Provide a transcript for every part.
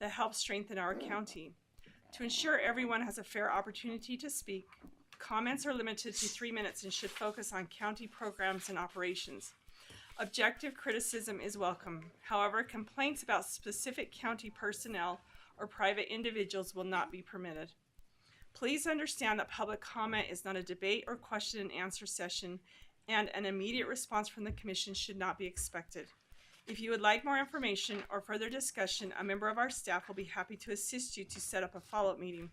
that help strengthen our county. To ensure everyone has a fair opportunity to speak, comments are limited to 3 minutes and should focus on county programs and operations. Objective criticism is welcome. However, complaints about specific county personnel or private individuals will not be permitted. Please understand that public comment is not a debate or question and answer session, and an immediate response from the commission should not be expected. If you would like more information or further discussion, a member of our staff will be happy to assist you to set up a follow-up meeting.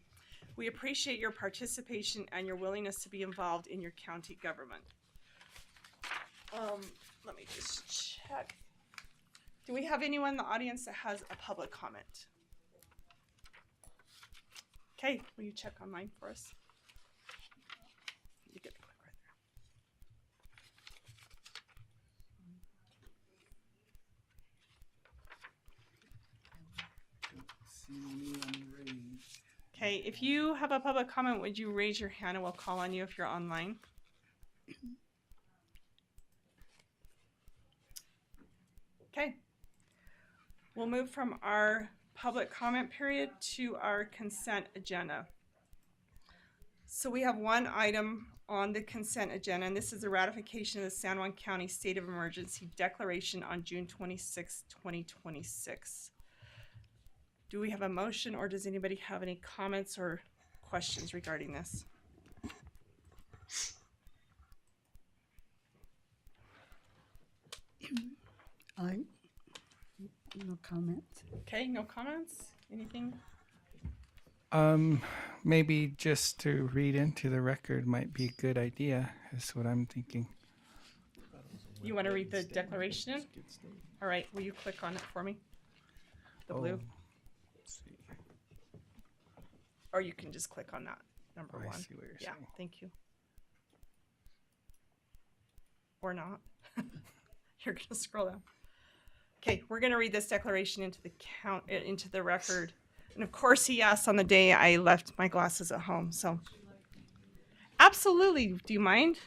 We appreciate your participation and your willingness to be involved in your county government. Let me just check. Do we have anyone in the audience that has a public comment? Okay, will you check online for us? You get to click right there. Okay, if you have a public comment, would you raise your hand and we'll call on you if you're online? Okay, we'll move from our public comment period to our consent agenda. So we have one item on the consent agenda, and this is a ratification of the San Juan County State of Emergency Declaration on June 26, 2026. Do we have a motion, or does anybody have any comments or questions regarding this? No comments. Okay, no comments? Anything? Maybe just to read into the record might be a good idea, is what I'm thinking. You want to read the declaration in? All right, will you click on it for me? The blue? Let's see. Or you can just click on that, number I one. see what you're Yeah, saying. thank you. Or not. You're going to scroll down. Okay, we're going to read this declaration into the record. And of course, he asked on the day I left my glasses at home. So, absolutely. Do you mind?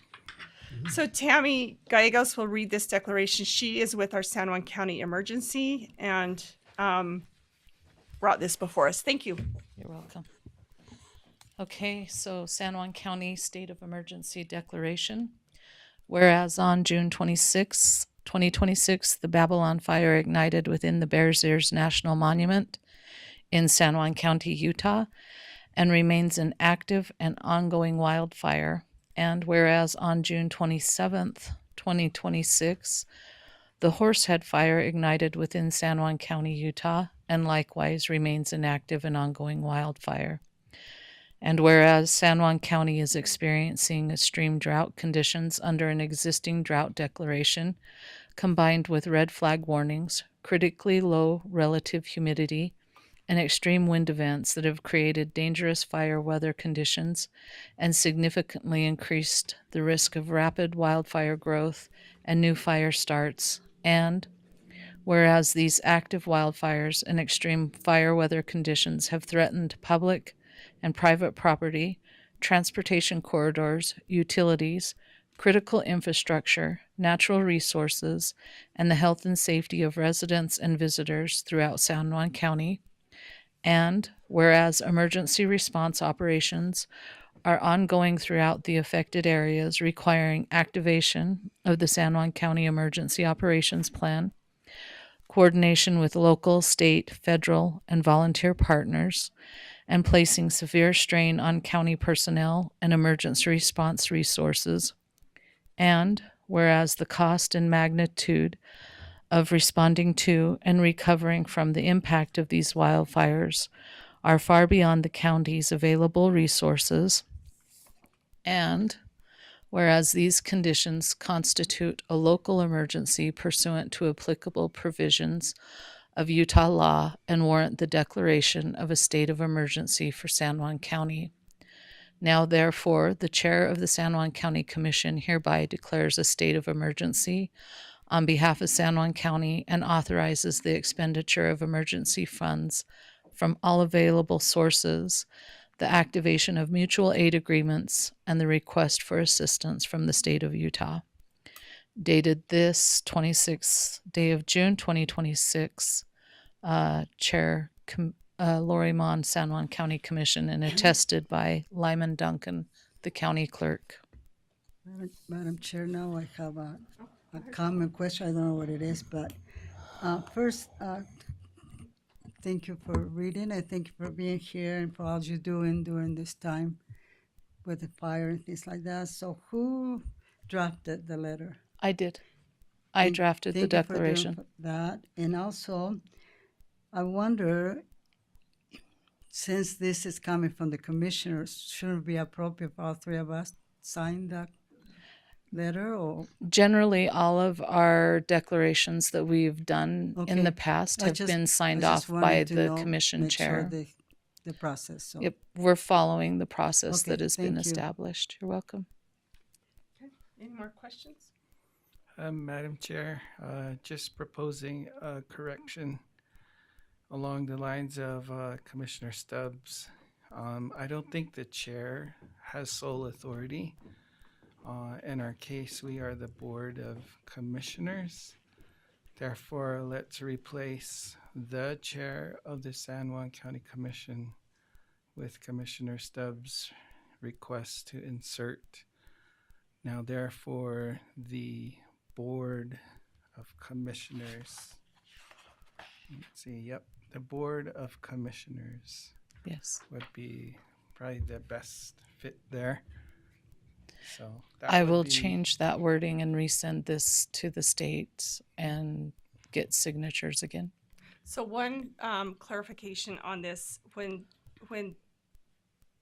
So Tammy Gallegos will read this declaration. She is with our San Juan County Emergency and brought this before us. Thank you. You're welcome. Okay, so San Juan County State of Emergency Declaration. Whereas on June 26, 2026, the Babylon fire ignited within the Bears Ears National Monument in San Juan County, Utah, and remains an active and ongoing wildfire. And whereas on June 27th, 2026, the Horsehead fire ignited within San Juan County, Utah, and likewise remains an active and ongoing wildfire. And whereas San Juan County is experiencing extreme drought conditions under an existing drought declaration, combined with red flag warnings, critically low relative humidity, and extreme wind events that have created dangerous fire weather conditions and significantly increased the risk of rapid wildfire growth and new fire starts. And whereas these active wildfires and extreme fire weather conditions have threatened public and private property, transportation corridors, utilities, critical infrastructure, natural resources, and the health and safety of residents and visitors throughout San Juan County. And whereas emergency response operations are ongoing throughout the affected areas, requiring activation of the San Juan County Emergency Operations Plan, coordination with local, state, federal, and volunteer partners, and placing severe strain on county personnel and emergency response resources. And whereas the cost and magnitude of responding to and recovering from the impact of these wildfires are far beyond the county's available resources. And whereas these conditions constitute a local emergency pursuant to applicable provisions of Utah law and warrant the declaration of a state of emergency for San Juan County. Now, therefore, the chair of the San Juan County Commission hereby declares a state of emergency on behalf of San Juan County and authorizes the expenditure of emergency funds from all available sources, the activation of mutual aid agreements, and the request for assistance from the state of Utah. Dated this 26th day of June, 2026, Chair Lorrimont San Juan County Commission and attested by Lyman Duncan, the county clerk. Madam Chair, now I have a comment question. I don't know what it is, but first, thank you for reading. I thank you for being here and for all you're doing during this time with the fire and things like that. So who drafted the letter? I did. I drafted the Thank you for doing declaration. that. And also, I wonder, since this is coming from the commissioners, shouldn't it be appropriate for all three of us sign that letter, or? Generally, all of our declarations that we've done in Okay. the past I have just- been signed I off just by wanted to the know, commission make sure chair. the process, so. Yep, we're following the process Okay, that has been thank you. established. You're welcome. Okay, any more questions? Madam Chair, just proposing a correction along the lines of Commissioner Stubbs. I don't think the chair has sole authority. In our case, we are the Board of Commissioners. Therefore, let's replace the chair of the San Juan County Commission with Commissioner Stubbs' request to insert. Now, therefore, the Board of Commissioners. Let's see, yep, the Board of Commissioners Yes. would be probably the best fit there. So that I would will be- change that wording and resend this to the state and get signatures again. So one clarification on this, when,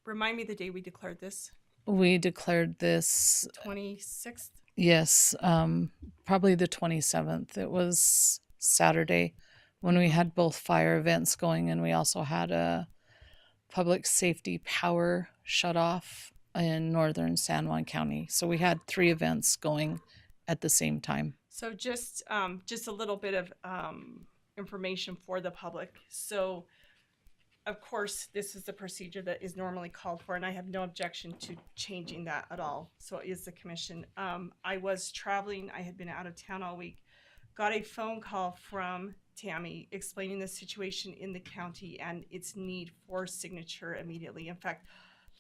remind me the day we declared this, We declared this, 26th? yes, probably the 27th. It was Saturday when we had both fire events going, and we also had a public safety power shut off in northern San Juan County. So we had 3 events going at the same time. So just a little bit of information for the public. So, of course, this is the procedure that is normally called for, and I have no objection to changing that at all. So it is the commission. I was traveling. I had been out of town all week. Got a phone call from Tammy explaining the situation in the county and its need for signature immediately. In fact,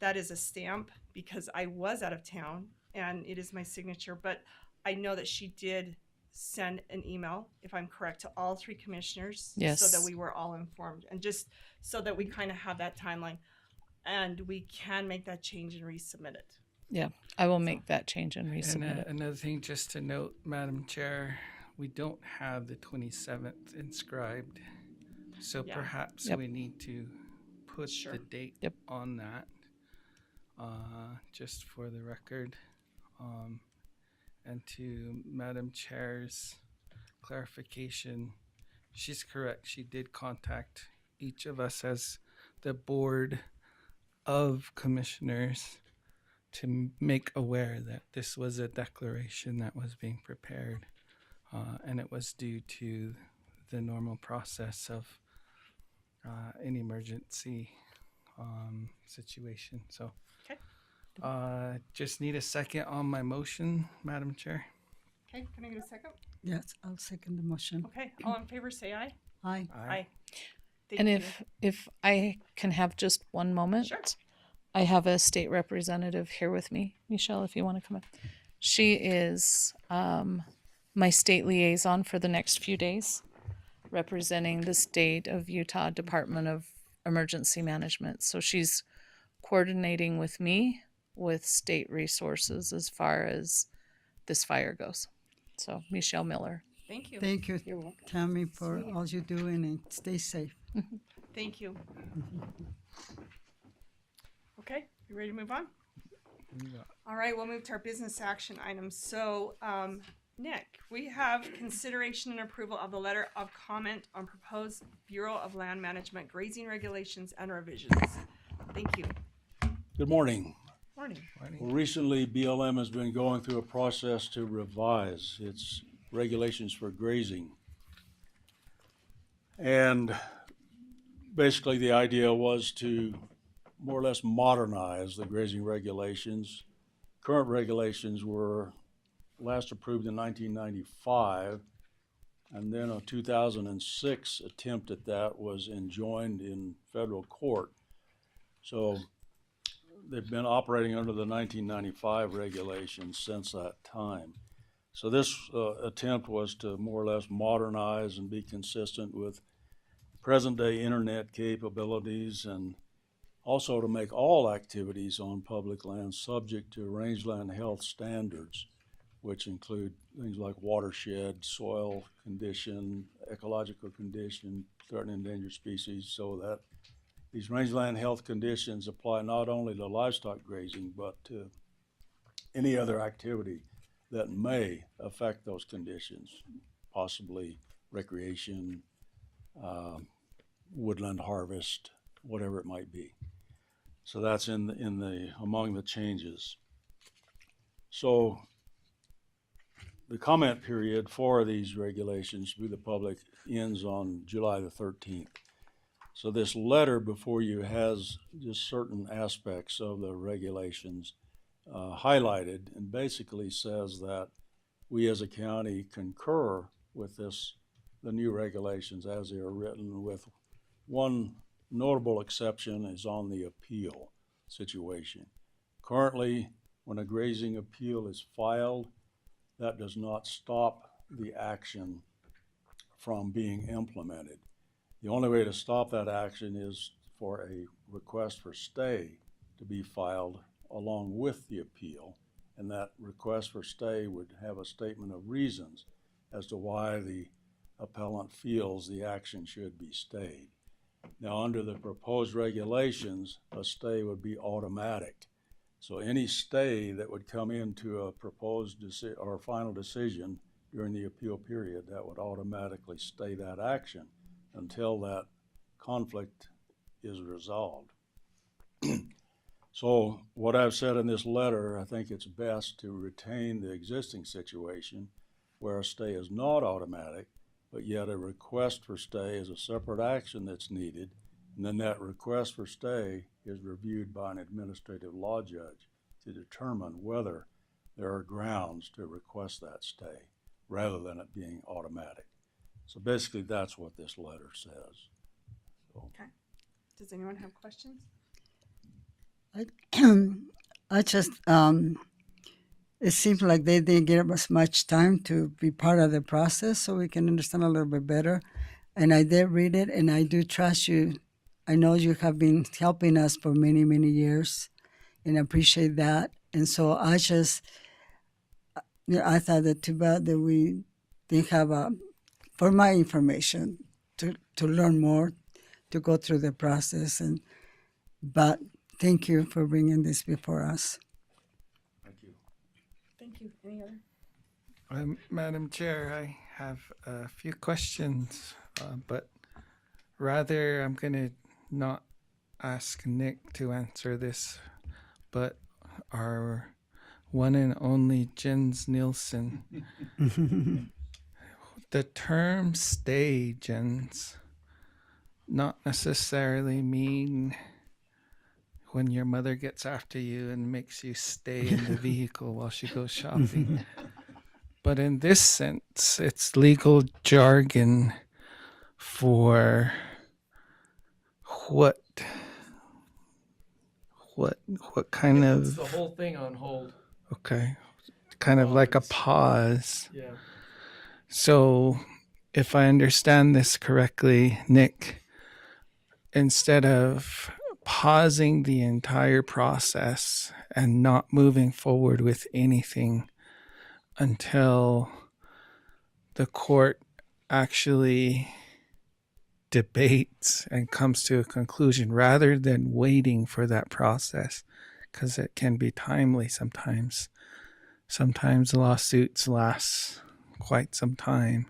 that is a stamp because I was out of town and it is my signature, but I know that she did send an email, if I'm correct, to all 3 commissioners. Yes. So that we were all informed and just so that we kind of have that timeline and we can make that change and resubmit it. Yeah, I will make that change and And resubmit it. another thing, just to note, Madam Chair, we don't have the 27th inscribed. So Yeah. perhaps Yep. we need to put Sure. the date Yep. on that, just for the record. And to Madam Chair's clarification, she's correct. She did contact each of us as the Board of Commissioners to make aware that this was a declaration that was being prepared, and it was due to the normal process of an emergency situation. So, Okay. just need a second on my motion, Madam Chair. Okay, can I get a second? Yes, I'll second the motion. Okay, all in favor say aye. Aye. Aye. Thank And you. if I can have just one moment. Sure. I have a state representative here with me. Michelle, if you want to come up. She is my state liaison for the next few days, representing the state of Utah Department of Emergency Management. So she's coordinating with me with state resources as far as this fire goes. So Michelle Miller. Thank you. Thank you, Tammy, for all you're doing, and stay safe. Thank you. Okay, you ready to move on? All right, we'll move to our business action items. So, Nick, we have consideration and approval of the letter of comment on proposed Bureau of Land Management grazing regulations and revisions. Thank you. Good morning. Morning. Well, recently, BLM has been going through a process to revise its regulations for grazing. And basically, the idea was to more or less modernize the grazing regulations. Current regulations were last approved in 1995, And then a 2006 attempt at that was enjoined in federal court. So they've been operating under the 1995 regulations since that time. So this attempt was to more or less modernize and be consistent with present-day internet capabilities, and also to make all activities on public land subject to rangeland health standards, which include things like watershed, soil condition, ecological condition, threatened and endangered species, so that these rangeland health conditions apply not only to livestock grazing, but to any other activity that may affect those conditions, possibly recreation, woodland harvest, whatever it might be. So that's among the changes. So the comment period for these regulations to the public ends on July the 13th. So this letter before you has just certain aspects of the regulations highlighted, and basically says that we as a county concur with the new regulations as they are written, with one notable exception is on the appeal situation. Currently, when a grazing appeal is filed, that does not stop the action from being implemented. The only way to stop that action is for a request for stay to be filed along with the appeal, and that request for stay would have a statement of reasons as to why the appellant feels the action should be stayed. Now, under the proposed regulations, a stay would be automatic. So any stay that would come into a proposed or final decision during the appeal period, that would automatically stay that action until that conflict is resolved. So what I've said in this letter, I think it's best to retain the existing situation where a stay is not automatic, but yet a request for stay is a separate action that's needed, and then that request for stay is reviewed by an administrative law judge to determine whether there are grounds to request that stay, rather than it being automatic. So basically, that's what this letter says. So. Okay. Does anyone have questions? I just, it seems like they didn't give us much time to be part of the process so we can understand a little bit better. And I did read it, and I do trust you. I know you have been helping us for many, many years, and I appreciate that. And so I just, I thought that too bad that we didn't have for my information, to learn more, to go through the process. But thank you for bringing this before us. Thank you. Thank you. Any other? Madam Chair, I have a few questions, but rather I'm going to not ask Nick to answer this, but our one and only Jens Nielsen. The term stay, Jens, not necessarily mean when your mother gets after you and makes you stay in the vehicle while she goes shopping. But in this sense, it's legal jargon for what kind It's of, the whole thing on hold. okay, kind of like a pause. Yeah. So if I understand this correctly, Nick, instead of pausing the entire process and not moving forward with anything until the court actually debates and comes to a conclusion, rather than waiting for that process, because it can be timely sometimes. Sometimes lawsuits last quite some time.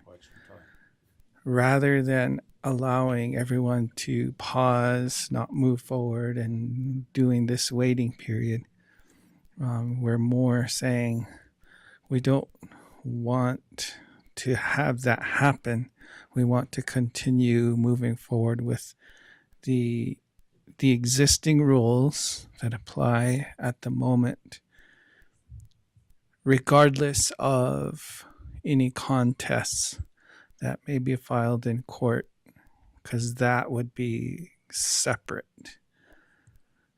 Rather than allowing everyone to pause, not move forward, and doing this waiting period, we're more saying we don't want to have that happen. We want to continue moving forward with the existing rules that apply at the moment, regardless of any contests that may be filed in court, because that would be separate.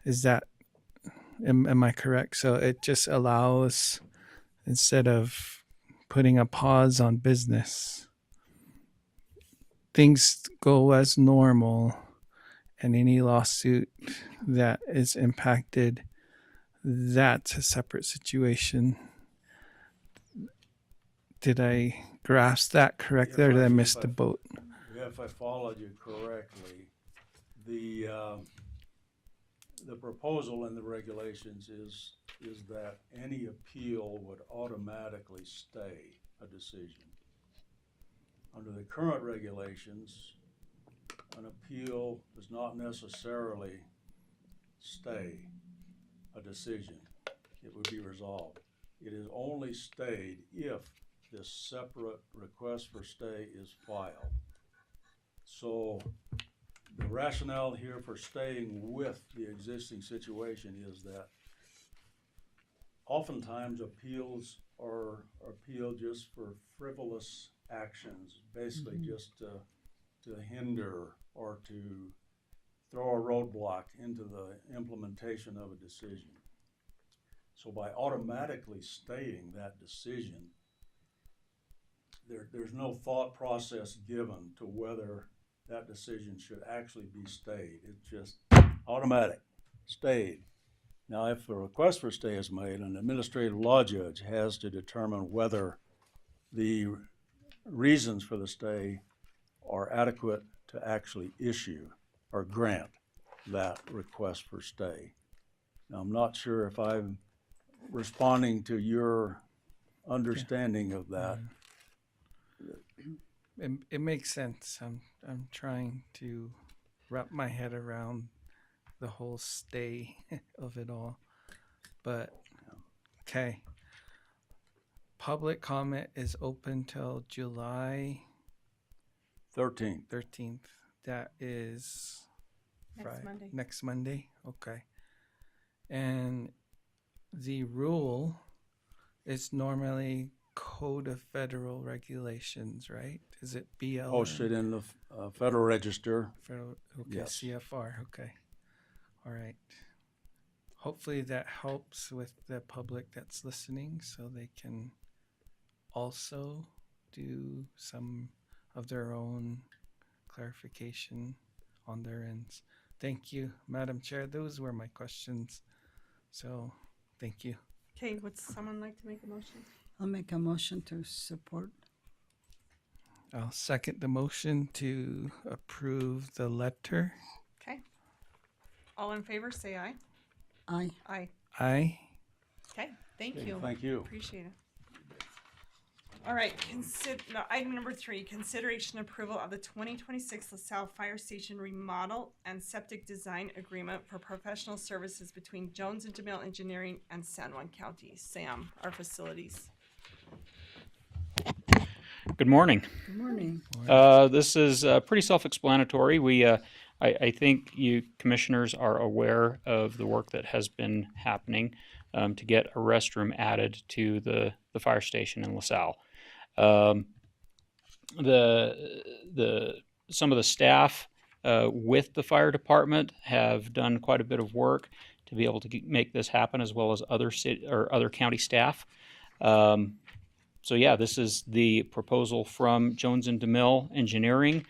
Is that, am I correct? So it just allows, instead of putting a pause on business, things go as normal, and any lawsuit that is impacted, that's a separate situation. Did I grasp that correctly, or did I miss the boat? If I followed you correctly, the proposal in the regulations is that any appeal would automatically stay a decision. Under the current regulations, an appeal does not necessarily stay a decision. It would be resolved. It is only stayed if this separate request for stay is filed. So the rationale here for staying with the existing situation is that oftentimes appeals are appealed just for frivolous actions, basically just to hinder or to throw a roadblock into the implementation of a decision. So by automatically staying that decision, there's no thought process given to whether that decision should actually be stayed. It's just automatic, stayed. Now, if a request for stay is made, an administrative law judge has to determine whether the reasons for the stay are adequate to actually issue or grant that request for stay. Now, I'm not sure if I'm responding to your understanding of that. It makes sense. I'm trying to wrap my head around the whole stay of it all. But okay. Public comment is open till July 13th. That is Monday. Next Monday. Okay. And the rule is normally Code of Federal Regulations, right? Is it BL? Posted in the Federal Register. Federal, okay, Yes. CFR, okay. All right. Hopefully that helps with the public that's listening, so they can also do some of their own clarification on their ends. Thank you, Madam Chair. Those were my questions. So, thank you. Okay, would someone like to make a motion? I'll make a motion to support. I'll second the motion to approve the letter. Okay. All in favor, say aye. Aye. Aye. Aye. Okay, thank Okay, you. thank you. Appreciate it. All right, item number 3, consideration approval of the 2026 LaSalle Fire Station remodel and septic design agreement for professional services between Jones and DeMille Engineering and San Juan County. Sam, our facilities. Good morning. Good morning. This is pretty self-explanatory. I think you commissioners are aware of the work that has been happening to get a restroom added to the fire station in LaSalle. Some of the staff with the fire department have done quite a bit of work to be able to make this happen, as well as other city or other county staff. So yeah, this is the proposal from Jones and DeMille Engineering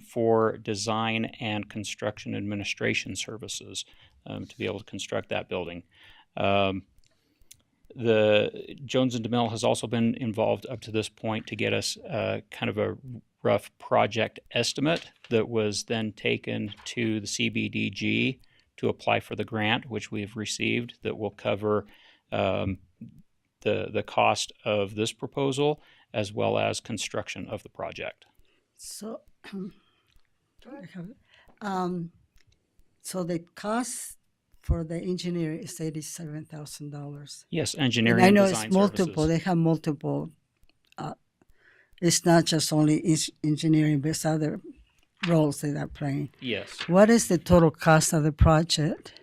for design and construction administration services to be able to construct that building. The Jones and DeMille has also been involved up to this point to get us kind of a rough project estimate that was then taken to the CBDG to apply for the grant, which we've received, that will cover the cost of this proposal as well as construction of the project. So, so the cost for the engineer is $87,000. Yes, engineering And I and know design it's multiple. services. They have multiple. It's not just only engineering, but it's other roles that are playing. Yes. What is the total cost of the project?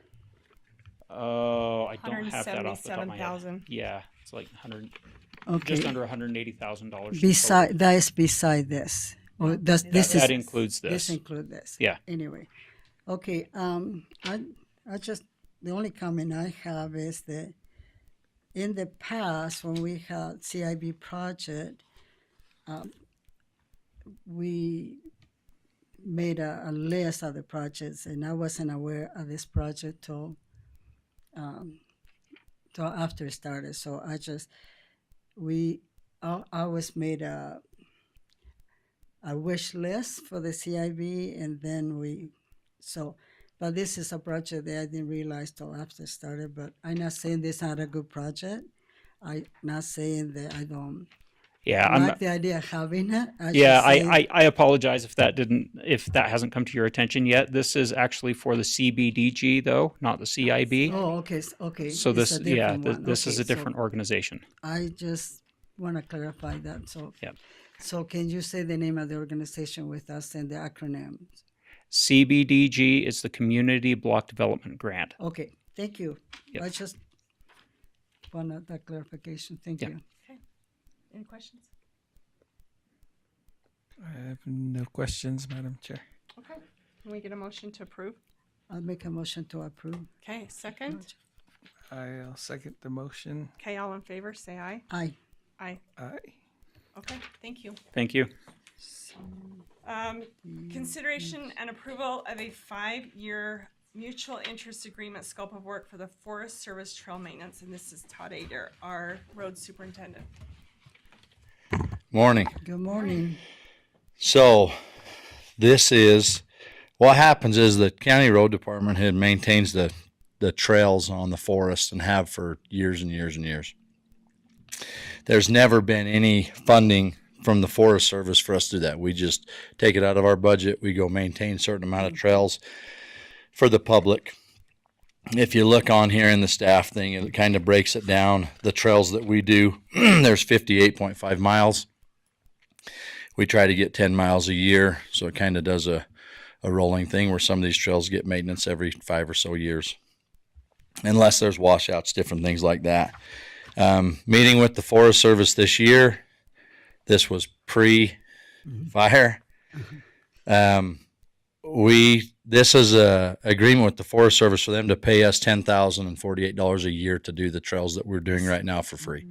Oh, I don't have that off the top of my head. $177,000. Yeah, it's like 100, Okay. just under $180,000. Beside, that is beside this. Or does, that this That is, includes this this. include this? Yeah. Anyway, okay, I just, the only comment I have is that in the past, when we had CIB project, we made a list of the projects, and I wasn't aware of this project till after it started. So I always made a wish list for the CIB, and then but this is a project that I didn't realize till after it started. But I'm not saying this is not a good project. I'm not saying that I don't Yeah, like the idea of having it. I apologize if that hasn't come to your attention yet. This is actually for the CBDG though, not the CIB. Oh, okay, okay. So It's this, a different one. this is Okay, a different organization. I just want to clarify that. So, Yep. So can you say the name of the organization with us and the acronym? CBDG is the Community Block Development Grant. Okay, thank you. Yep. I just wanted that clarification. Thank Yep. you. Any questions? I have no questions, Madam Chair. Okay. Can we get a motion to approve? I'll make a motion to approve. Okay, second. I'll second the motion. Okay, all in favor, say aye. Aye. Aye. Aye. Okay, thank you. Thank you. Consideration and approval of a 5-year mutual interest agreement scope of work for the Forest Service trail maintenance, and this is Todd Ader, our road superintendent. Morning. Good morning. So this is, what happens is the county road department had maintains the trails on the forest and have for years and years and years. There's never been any funding from the Forest Service for us to do that. We just take it out of our budget. We go maintain a certain amount of trails for the public. If you look on here in the staff thing, it kind of breaks it down. The trails that we do, there's 58.5 miles. We try to get 10 miles a year, so it kind of does a rolling thing where some of these trails get maintenance every 5 or so years, unless there's washouts, different things like that. Meeting with the Forest Service this year, this was pre-fire. This is a agreement with the Forest Service for them to pay us $10,048 a year to do the trails that we're doing right now for free.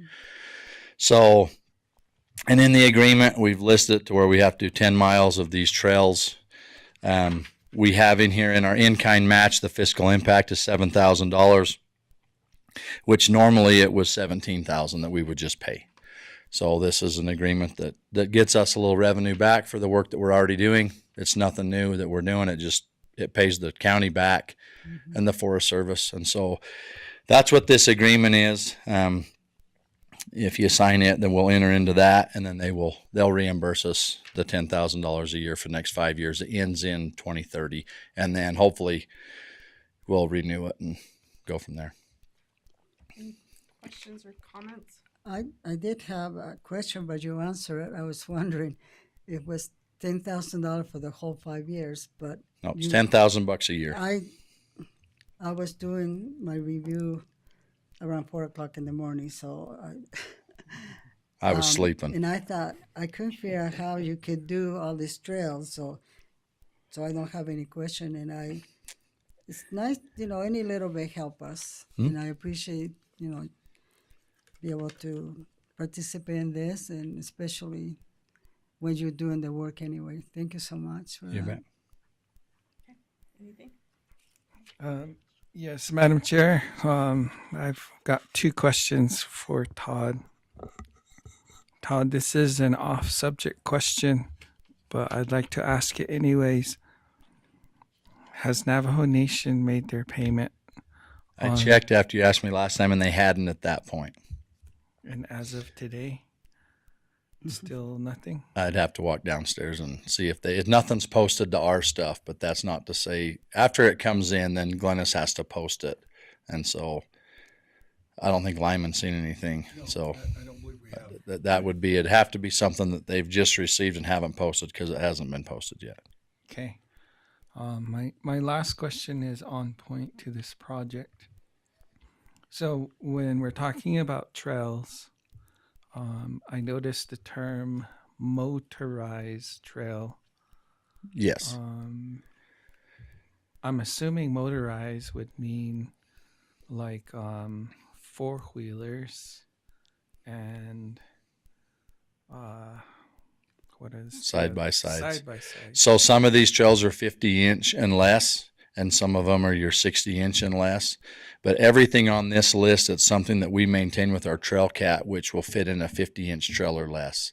So, and in the agreement, we've listed it to where we have to do 10 miles of these trails. We have in here in our in-kind match, the fiscal impact is $7,000, which normally it was $17,000 that we would just pay. So this is an agreement that gets us a little revenue back for the work that we're already doing. It's nothing new that we're doing. It pays the county back and the Forest Service. And so that's what this agreement is. If you sign it, then we'll enter into that, and then they'll reimburse us the $10,000 a year for the next 5 years. It ends in 2030, and then hopefully we'll renew it and go from there. Any questions or comments? I did have a question, but you answered it. I was wondering, it was $10,000 for the whole 5 years, but No, it's $10,000 a year. I was doing my review around 4:00 in the morning, so I was sleeping. and I thought I couldn't figure out how you could do all these trails, so I don't have any question, and it's nice, any little bit help us, and I appreciate, be able to participate in this, and especially when you're doing the work anyway. Thank you so much for You that. bet. Anything? Yes, Madam Chair. I've got 2 questions for Todd. Todd, this is an off-subject question, but I'd like to ask it anyways. Has Navajo Nation made their payment? I checked after you asked me last time, and they hadn't at that point. And as of today, still nothing? I'd have to walk downstairs and see if nothing's posted to our stuff, but that's not to say after it comes in, then Glennis has to post it. And so I don't think Lyman's seen anything. No, so I don't believe we have. that would be, it'd have to be something that they've just received and haven't posted because it hasn't been posted yet. Okay. My last question is on point to this project. So when we're talking about trails, I noticed the term motorized trail. Yes. I'm assuming motorized would mean like four-wheelers and what is Side by sides. Side by side. So some of these trails are 50-inch and less, and some of them are your 60-inch and less. But everything on this list, it's something that we maintain with our Trail Cat, which will fit in a 50-inch trail or less.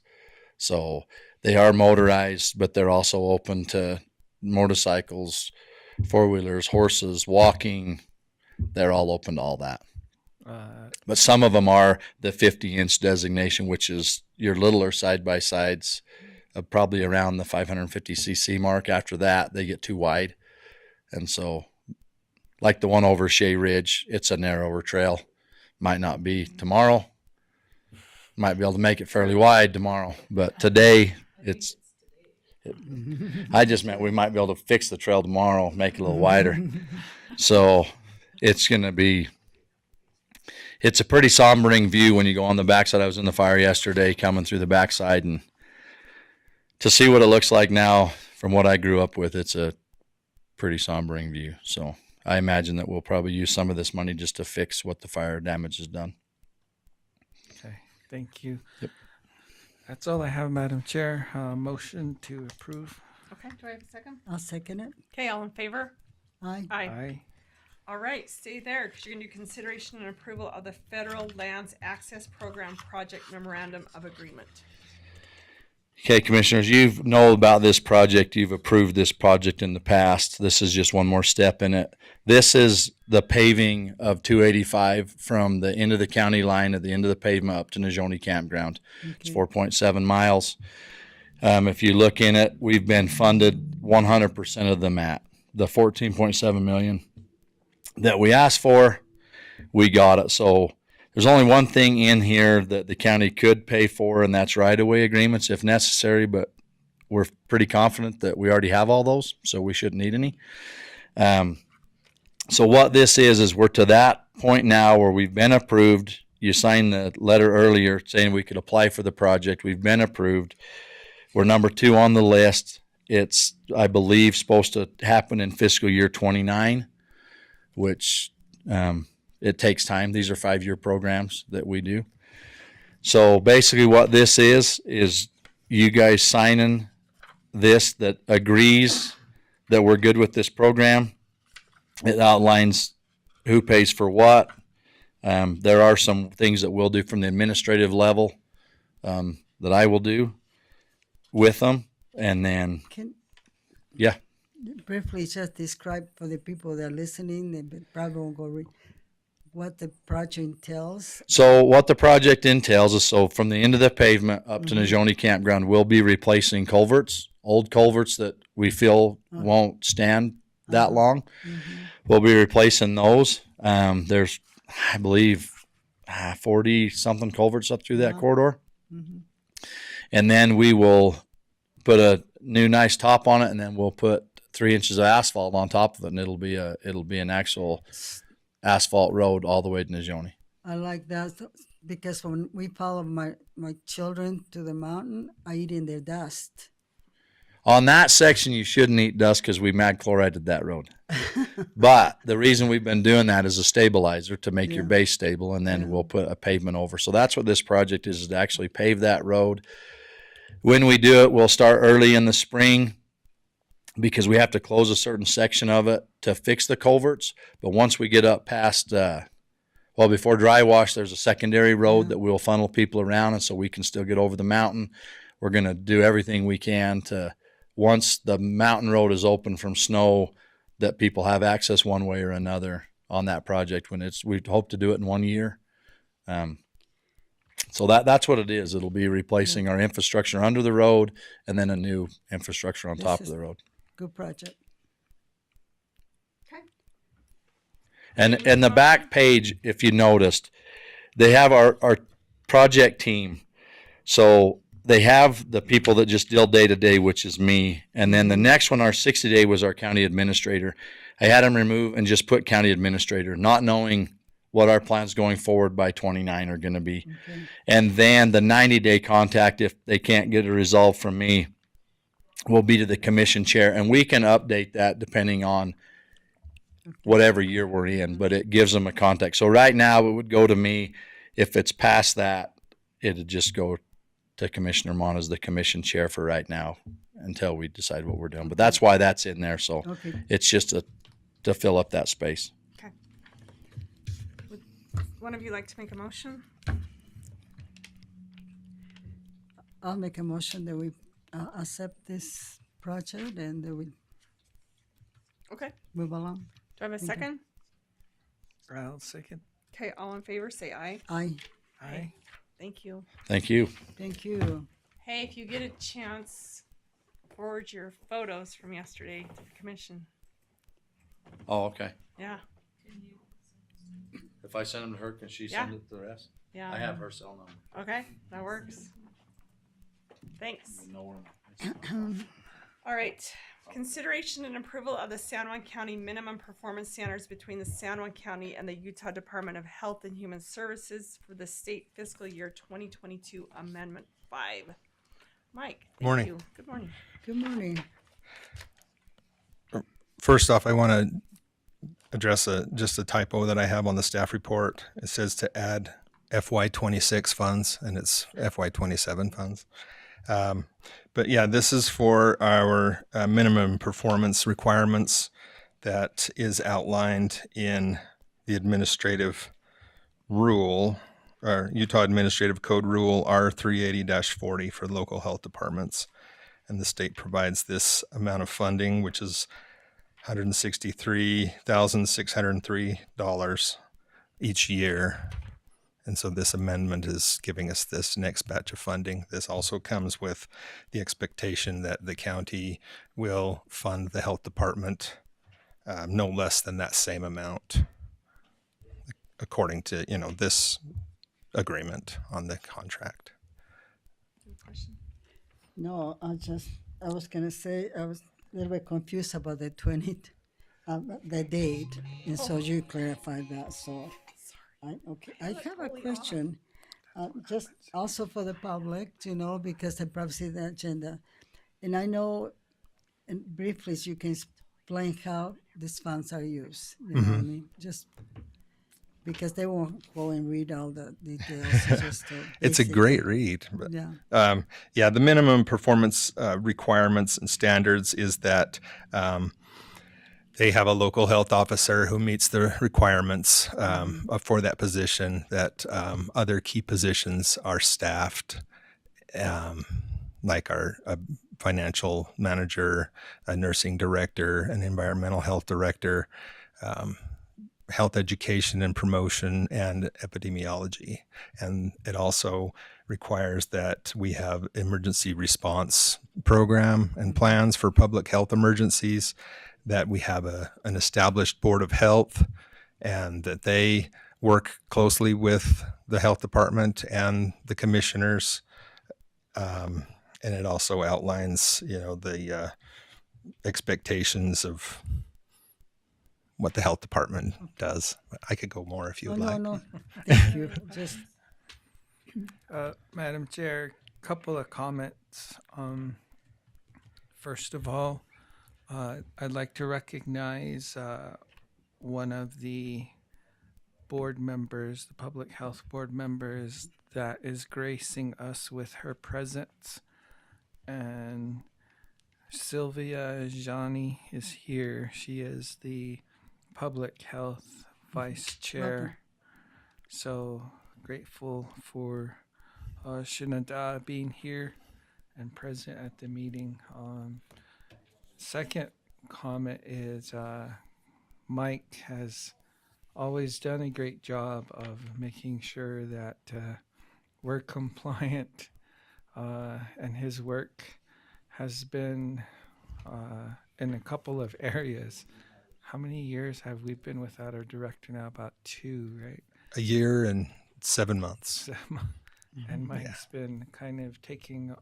So they are motorized, but they're also open to motorcycles, four-wheelers, horses, walking. They're all open to all that. But some of them are the 50-inch designation, which is your littler side-by-sides, probably around the 550cc mark. After that, they get too wide. And so, like the one over Shea Ridge, it's a narrower trail. Might not be tomorrow. Might be able to make it fairly wide tomorrow. But today, I just meant we might be able to fix the trail tomorrow, make it a little wider. So it's going to be, it's a pretty sombering view when you go on the backside. I was in the fire yesterday coming through the backside, and to see what it looks like now from what I grew up with, it's a pretty sombering view. So I imagine that we'll probably use some of this money just to fix what the fire damage has done. Okay, thank you. Yep. That's all I have, Madam Chair. Motion to approve. Okay, do I have a second? I'll second it. Okay, all in favor? Aye. Aye. All right, stay there because you're going to do consideration and approval of the Federal Lands Access Program Project Memorandum of Agreement. Okay, Commissioners, you know about this project. You've approved this project in the past. This is just one more step in it. This is the paving of 285 from the end of the county line at the end of the pavement up to Najoni Campground. It's 4.7 miles. If you look in it, we've been funded 100% of the MAT, the 14.7 million that we asked for. We got it. So there's only one thing in here that the county could pay for, and that's right-of-way agreements if necessary, but we're pretty confident that we already have all those, so we shouldn't need any. So what this is we're to that point now where we've been approved. You signed the letter earlier saying we could apply for the project. We've been approved. We're number 2 on the list. It's, I believe, supposed to happen in fiscal year 29, which it takes time. These are 5-year programs that we do. So basically what this is you guys signing this that agrees that we're good with this program. It outlines who pays for what. There are some things that we'll do from the administrative level that I will do with them. And then, Can yeah. briefly just describe for the people that are listening, they probably won't go read, what the project entails. So what the project entails is, so from the end of the pavement up to Najoni Campground, we'll be replacing culverts, old culverts that we feel won't stand that long. We'll be replacing those. There's, I believe, 40-something culverts up through that corridor. And then we will put a new nice top on it, and then we'll put 3 inches of asphalt on top of it, and it'll be an actual asphalt road all the way to Najoni. I like that because when we follow my children to the mountain, I eat in their dust. On that section, you shouldn't eat dust because we mag chlorided that road. But the reason we've been doing that is a stabilizer to make your base stable, and then we'll put a pavement over. So that's what this project is to actually pave that road. When we do it, we'll start early in the spring because we have to close a certain section of it to fix the culverts. But once we get up past, before dry wash, there's a secondary road that we'll funnel people around, and so we can still get over the mountain. We're going to do everything we can to, once the mountain road is open from snow, that people have access one way or another on that project. We hope to do it in 1 year. So that's what it is. It'll be replacing our infrastructure under the road and then a new infrastructure on top of the road. Good project. Okay. And the back page, if you noticed, they have our project team. So they have the people that just deal day to day, which is me. And then the next one, our 60-day, was our county administrator. I had him remove and just put county administrator, not knowing what our plans going forward by 29 are going to be. Okay. And then the 90-day contact, if they can't get a resolve from me, will be to the commission chair. And we can update that depending on whatever year we're in, but it gives them a contact. So right now it would go to me. If it's past that, it'd just go to Commissioner Mon as the commission chair for right now until we decide what we're doing. But that's why that's in there. So Okay. it's just to fill up that space. Okay. Would one of you like to make a motion? I'll make a motion that we accept this project and that we Okay. move along. Do I have a second? I'll second. Okay, all in favor, say aye. Aye. Aye. Thank you. Thank you. Thank you. Hey, if you get a chance, forward your photos from yesterday to the commission. Oh, okay. Yeah, If I send them to her, can she Yeah. send it to the rest? yeah. I have her cell number. Okay, that works. Thanks. You know where All right. Consideration and approval of the San Juan County minimum performance standards between the San Juan County and the Utah Department of Health and Human Services for the state fiscal year 2022 Amendment 5. Mike, thank Morning. you. Good morning. Good morning. First off, I want to address just a typo that I have on the staff report. It says to add FY26 funds, and it's FY27 funds. But yeah, this is for our minimum performance requirements that is outlined in the administrative rule, or Utah Administrative Code Rule R380-40 for local health departments. And the state provides this amount of funding, which is $163,603 each year. And so this amendment is giving us this next batch of funding. This also comes with the expectation that the county will fund the health department no less than that same amount, according to, this agreement on the contract. Any question? No, I was gonna say, I was a little bit confused about the the date, and so you clarified that, so. I have a question, just also for the public, because they probably see the agenda. And I know, and briefly, you can explain how these funds are used, you know what I mean? Just because they won't go and read all the details. Just It's a basic- great read. But, Yeah, the minimum performance requirements and standards is that they have a local health officer who meets the requirements for that position, that other key positions are staffed, like our financial manager, a nursing director, an environmental health director, health education and promotion, and epidemiology. And it also requires that we have emergency response program and plans for public health emergencies, that we have an established board of health, and that they work closely with the health department and the commissioners. And it also outlines, the expectations of what the health department does. I could go more if you would like. no, thank you, just, Madam Chair, couple of comments. First of all, I'd like to recognize one of the board members, the public health board members, that is gracing us with her presence. And Sylvia Jani is here. She is the public health vice chair. So grateful for Shinada being here and present at the meeting. Second comment is Mike has always done a great job of making sure that we're compliant, and his work has been in a couple of areas. How many years have we been without our director now? About 2, right? A year and 7 months. And Mike's been kind of taking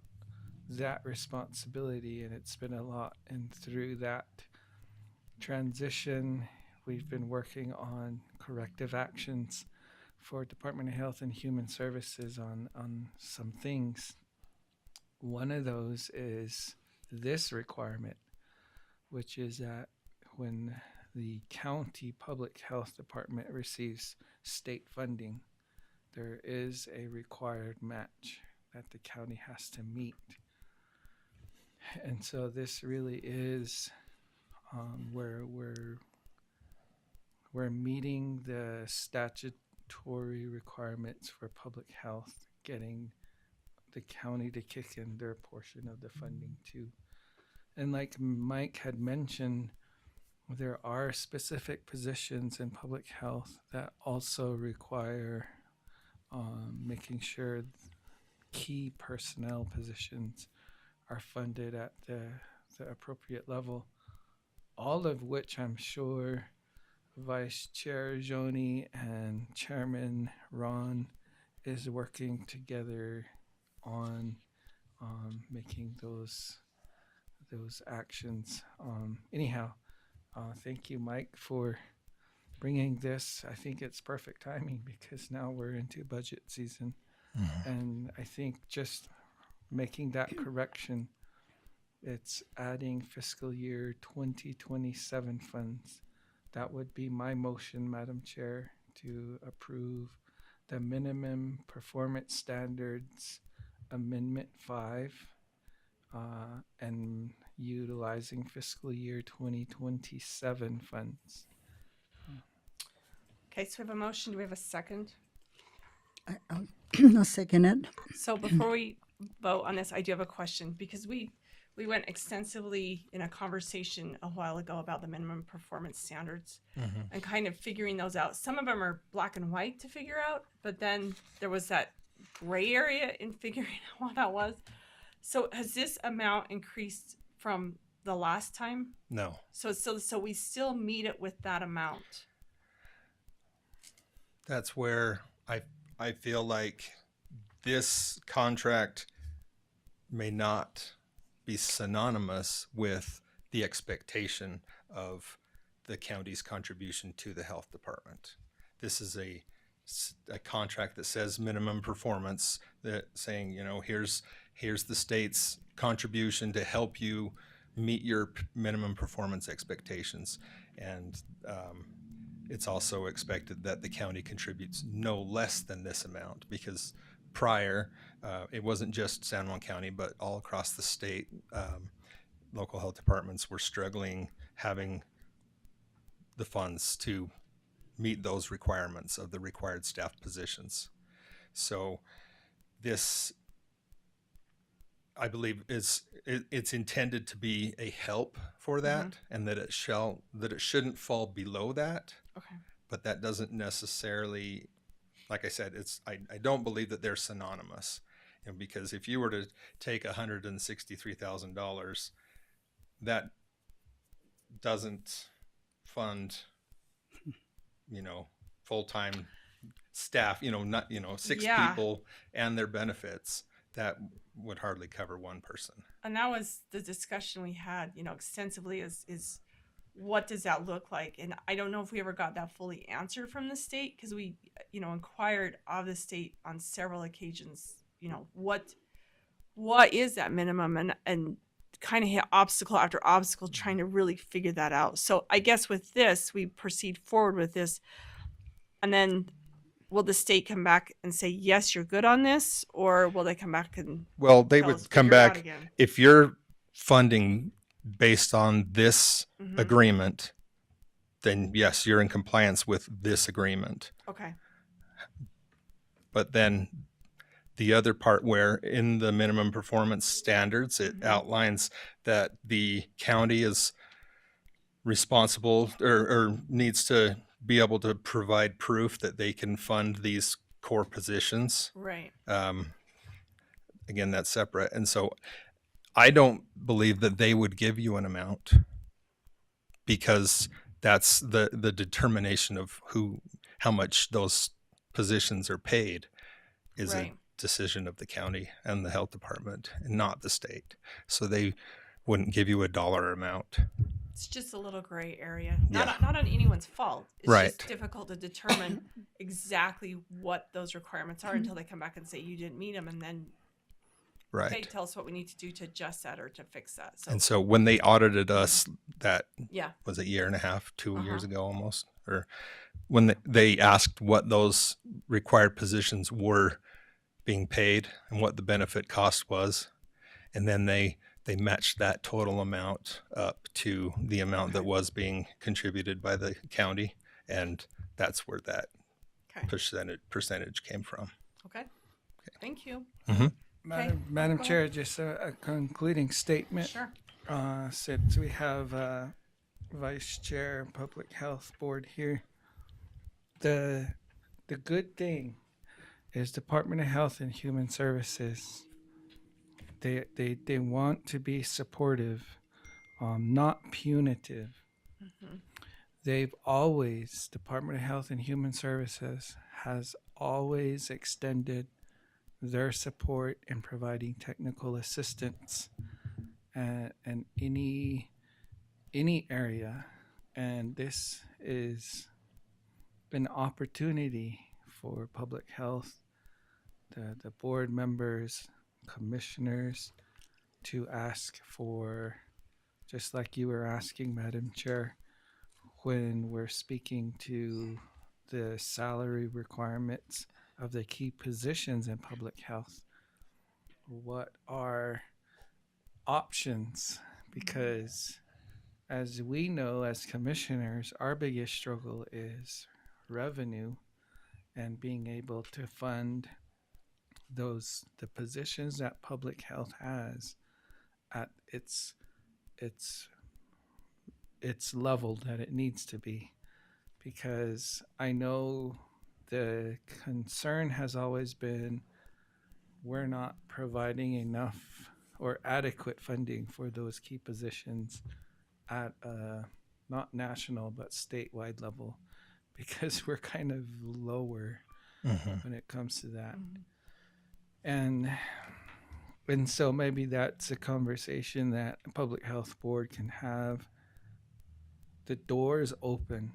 that responsibility, and it's been a lot. And through that transition, we've been working on corrective actions for Department of Health and Human Services on some things. One of those is this requirement, which is that when the county public health department receives state funding, there is a required match that the county has to meet. And so this really is where we're meeting the statutory requirements for public health, getting the county to kick in their portion of the funding too. And like Mike had mentioned, there are specific positions in public health that also require making sure key personnel positions are funded at the appropriate level, all of which I'm sure Vice Chair Joni and Chairman Ron is working together on making those actions. Anyhow, thank you, Mike, for bringing this. I think it's perfect timing because now we're into budget season. And I think just making that correction, it's adding fiscal year 2027 funds. That would be my motion, Madam Chair, to approve the minimum performance standards Amendment 5 and utilizing fiscal year 2027 funds. Okay, so we have a motion. Do we have a second? I'll second it. So before we vote on this, I do have a question because we went extensively in a conversation a while ago about the minimum performance standards and kind of figuring those out. Some of them are black and white to figure out, but then there was that gray area in figuring out what that was. So has this amount increased from the last time? No. So we still meet it with that amount. That's where I feel like this contract may not be synonymous with the expectation of the county's contribution to the health department. This is a contract that says minimum performance, that saying, you know, here's the state's contribution to help you meet your minimum performance expectations. And it's also expected that the county contributes no less than this amount, because prior, it wasn't just San Juan County, but all across the state, local health departments were struggling having the funds to meet those requirements of the required staff positions. So this, I believe, it's intended to be a help for that, and that it shouldn't fall below that. Okay. But that doesn't necessarily, like I said, I don't believe that they're synonymous. You know, because if you were to take $163,000, that doesn't fund, you know, full-time staff, you know, not, you know, 6 people and their benefits. That would hardly cover one person. And that was the discussion we had, you know, extensively is what does that look like? And I don't know if we ever got that fully answered from the state, because we, you know, inquired of the state on several occasions, you know, what is that minimum, and kind of hit obstacle after obstacle trying to really figure that out. So I guess with this, we proceed forward with this, and then will the state come back and say, yes, you're good on this? Or will they come back and Well, they tell us would come figure it out back again? if you're funding based on this Mhm. agreement, then yes, you're in compliance with this agreement. Okay. But then the other part, where in the minimum performance standards, it outlines that the county is responsible or needs to be able to provide proof that they can fund these core positions. Right. Again, that's separate. And so I don't believe that they would give you an amount, because that's the determination of how much those positions are paid is Right. a decision of the county and the health department, and not the state. So they wouldn't give you a dollar amount. It's just a little gray area. Yeah. Not on anyone's fault. It's Right. just difficult to determine exactly what those requirements are until they come back and say you didn't meet them, and then Right. okay, tell us what we need to do to adjust that or to fix that. So And so when they audited us, that yeah, was a year and a half, 2 years Uh-huh. ago almost, or when they asked what those required positions were being paid and what the benefit cost was, and then they matched that total amount up to the amount that was being contributed by the county, and that's where that okay, percentage came from. okay. Thank you. Madam Go Chair, just a concluding statement. Sure. Since we have Vice Chair Public Health Board here, the good thing is Department of Health and Human Services. They want to be supportive, not punitive. They've always, Department of Health and Human Services has always extended their support in providing technical assistance and any area. And this is an opportunity for public health, the board members, commissioners, to ask for, just like you were asking, Madam Chair, when we're speaking to the salary requirements of the key positions in public health, what are options? Because as we know as commissioners, our biggest struggle is revenue and being able to fund the positions that public health has at its level that it needs to be. Because I know the concern has always been we're not providing enough or adequate funding for those key positions at not national but statewide level, because we're kind of lower when it comes to that. And so maybe that's a conversation that a public health board can have. The door is open.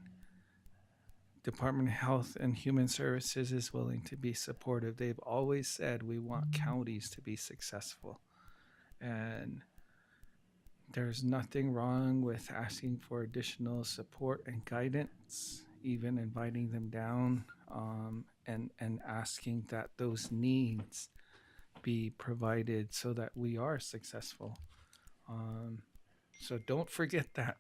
Department of Health and Human Services is willing to be supportive. They've always said we want counties to be successful. And there's nothing wrong with asking for additional support and guidance, even inviting them down, and asking that those needs be provided so that we are successful. So don't forget that.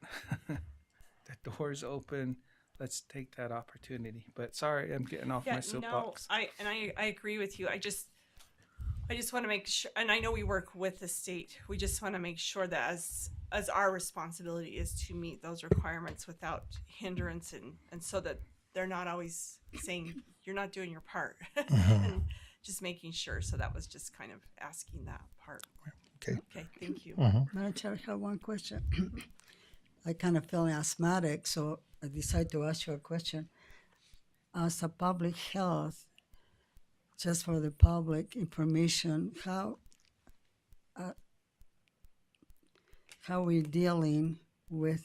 The door's open. Let's take that opportunity. But sorry, I'm getting off my soapbox. No, I agree with you. I just want to make sure, and I know we work with the state. We just want to make sure that as our responsibility is to meet those requirements without hindrance, and so that they're not always saying you're not doing your part, and just making sure. So that was just kind of asking that part. Okay. Okay, thank you. Madam Chair, I have one question. I kind of feel asthmatic, so I decided to ask you a question. As a public health, just for the public information, how we're dealing with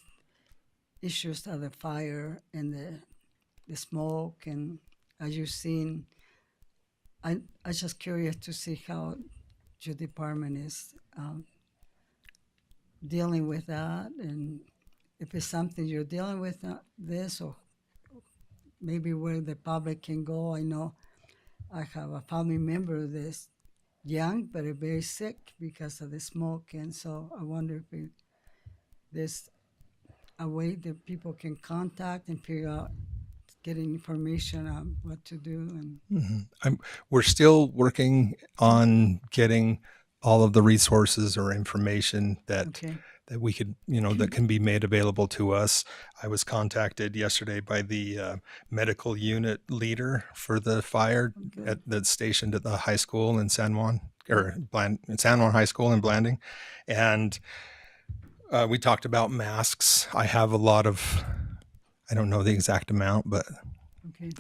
issues of the fire and the smoke, and as you've seen, I just curious to see how your department is dealing with that, and if it's something you're dealing with this, or maybe where the public can go. I know I have a family member that's young but very sick because of the smoke, and so I wonder if there's a way that people can contact and figure out, getting information on what to do. And We're still working on getting all of the resources or information that okay, that we could, that can be made available to us. I was contacted yesterday by the medical unit leader for the fire that's stationed at the high school in San Juan, San Juan High School in Blanding. And we talked about masks. I have a lot of, I don't know the exact amount, but okay,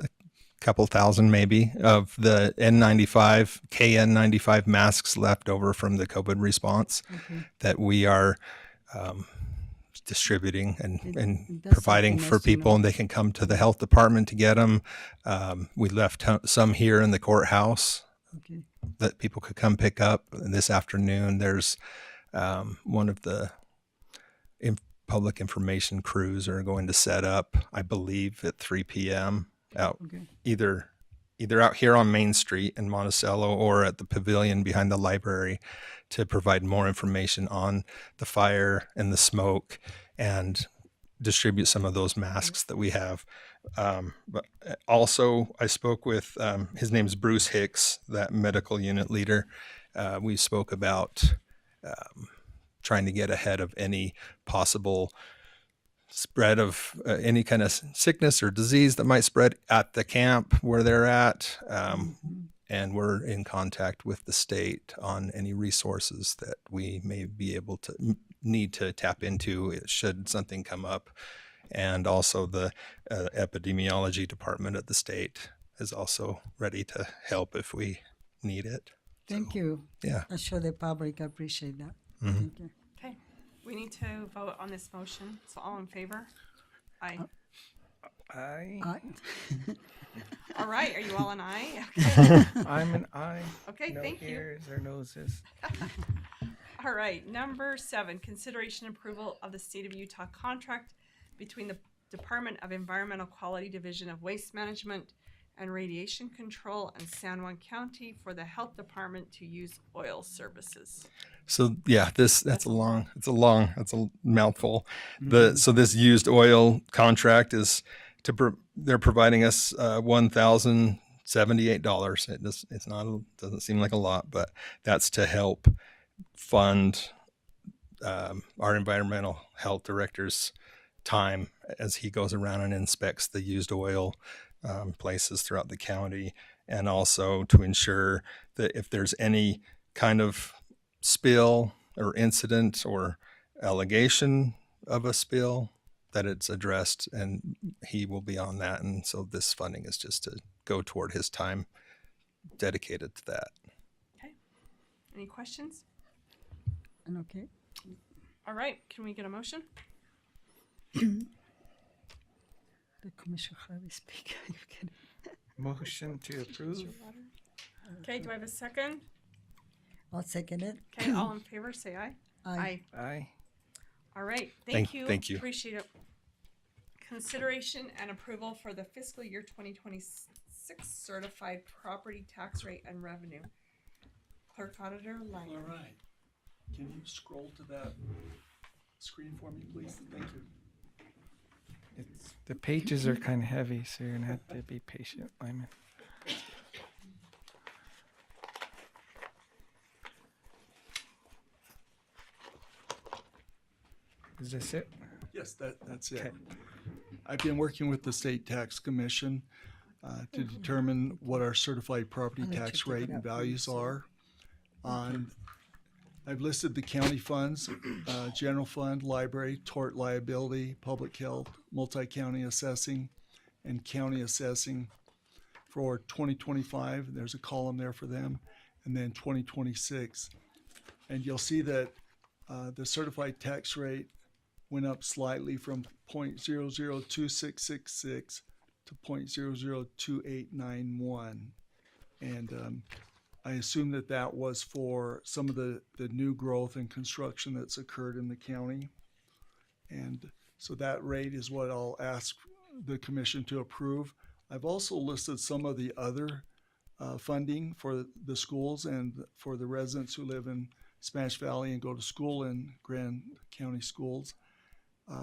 couple thousand maybe of the N95, KN95 masks left over from the COVID response okay, that we are distributing and That's providing something for nice to people, know. and they can come to the health department to get them. We left some here in the courthouse Okay. that people could come pick up. And this afternoon, there's one of the public information crews are going to set up, I believe, at 3 p.m. out Okay. either out here on Main Street in Monticello or at the pavilion behind the library to provide more information on the fire and the smoke and distribute some of those masks that we have. But also, I spoke with his name's Bruce Hicks, that medical unit leader. We spoke about trying to get ahead of any possible spread of any kind of sickness or disease that might spread at the camp where they're at. And we're in contact with the state on any resources that we may be able to need to tap into should something come up. And also the epidemiology department at the state is also ready to help if we need it. Thank you. Yeah. I show the public. I appreciate that. Mhm. Thank you. Okay, we need to vote on this motion. So all in favor? Aye. Aye. All right, are you all an aye? Okay, I'm an I. okay, No thank you. ears or noses. All right, number 7, consideration and approval of the State of Utah contract between the Department of Environmental Quality Division of Waste Management and Radiation Control and San Juan County for the Health Department to use oil services. So yeah, that's a mouthful. So this used oil contract is they're providing us $1,078. Doesn't seem like a lot, but that's to help fund our environmental health director's time as he goes around and inspects the used oil places throughout the county, and also to ensure that if there's any kind of spill or incident or allegation of a spill, that it's addressed, and he will be on that. And so this funding is just to go toward his time dedicated to that. Okay, any questions? And okay. All right, can we get a motion? The Commissioner Harvey speak. You can- Motion to approve. Okay, do I have a second? I'll second it. Okay, all in favor, say aye. Aye. Aye. All right, thank you. Thank you. Appreciate it. Consideration and approval for the fiscal year 2026 certified property tax rate and revenue. Clerk Auditor Lang. All right. Can you scroll to that screen for me, please? Thank you. The pages are kind of heavy, so you're gonna have to be patient, Lyman. Is this it? Yes, that's it. Okay. I've been working with the State Tax Commission to determine what our certified property I'll let you tax take it rate and out for values yourself. are. I've listed the county funds, general fund, library, tort liability, public health, multi-county assessing, and county assessing for 2025. There's a column there for them, and then 2026. And you'll see that the certified tax rate went up slightly from 0.002666 to 0.002891. And I assume that was for some of the new growth and construction that's occurred in the county. And so that rate is what I'll ask the commission to approve. I've also listed some of the other funding for the schools and for the residents who live in Spanish Valley and go to school in Grand County schools.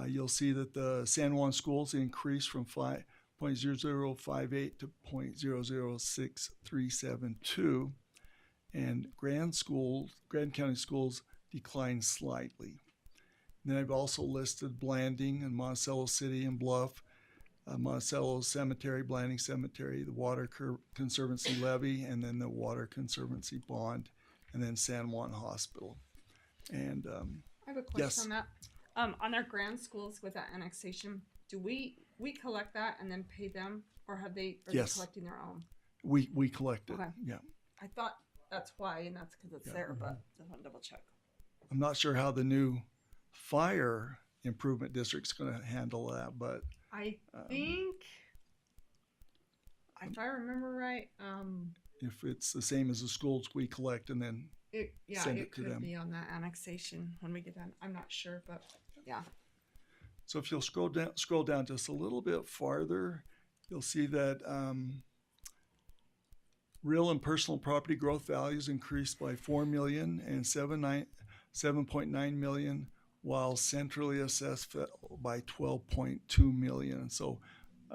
You'll see that the San Juan schools increased from 0.0058 to 0.006372. And Grand County schools declined slightly. And then I've also listed Blanding and Monticello City and Bluff, Monticello Cemetery, Blanding Cemetery, the Water Conservancy levy, and then the Water Conservancy bond, and then San Juan Hospital. And I have a question Yes. on that. On our grand schools with that annexation, do we collect that and then pay them, or are they Yes. collecting their own? we collected, Okay. yeah. I thought that's why, and that's because it's Yeah. there, but just want to double check. I'm not sure how the new fire improvement district's going to handle that. But I think, if I remember right, if it's the same as the schools, we collect and then send it to could them. be on that annexation when we get done. I'm not sure, but yeah. So if you'll scroll down just a little bit farther, you'll see that real and personal property growth values increased by 4 million and 7.9 million, while centrally assessed fell by 12.2 million. So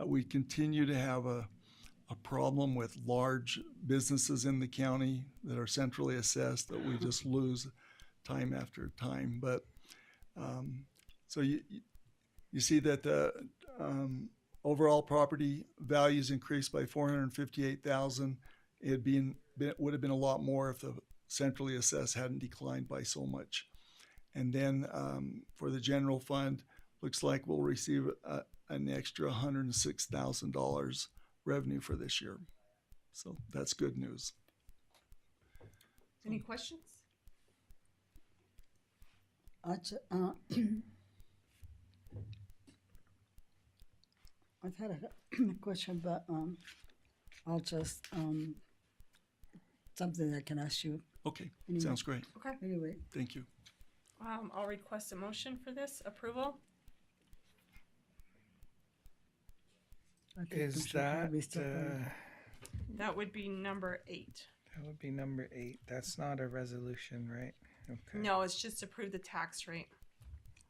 we continue to have a problem with large businesses in the county that are centrally assessed that we just lose time after time. But so you see that the overall property values increased by 458,000. Would have been a lot more if the centrally assessed hadn't declined by so much. And then for the general fund, looks like we'll receive an extra $106,000 revenue for this year. So that's good news. Any questions? I've had a question, but I'll just something I can ask you Okay, Anyway. sounds great. Okay. anyway. Thank you. I'll request a motion for this approval. I think Is Commissioner that, Harvey still can- That would be number 8. that would be number 8. That's not a resolution, right? Okay. No, it's just approve the tax rate,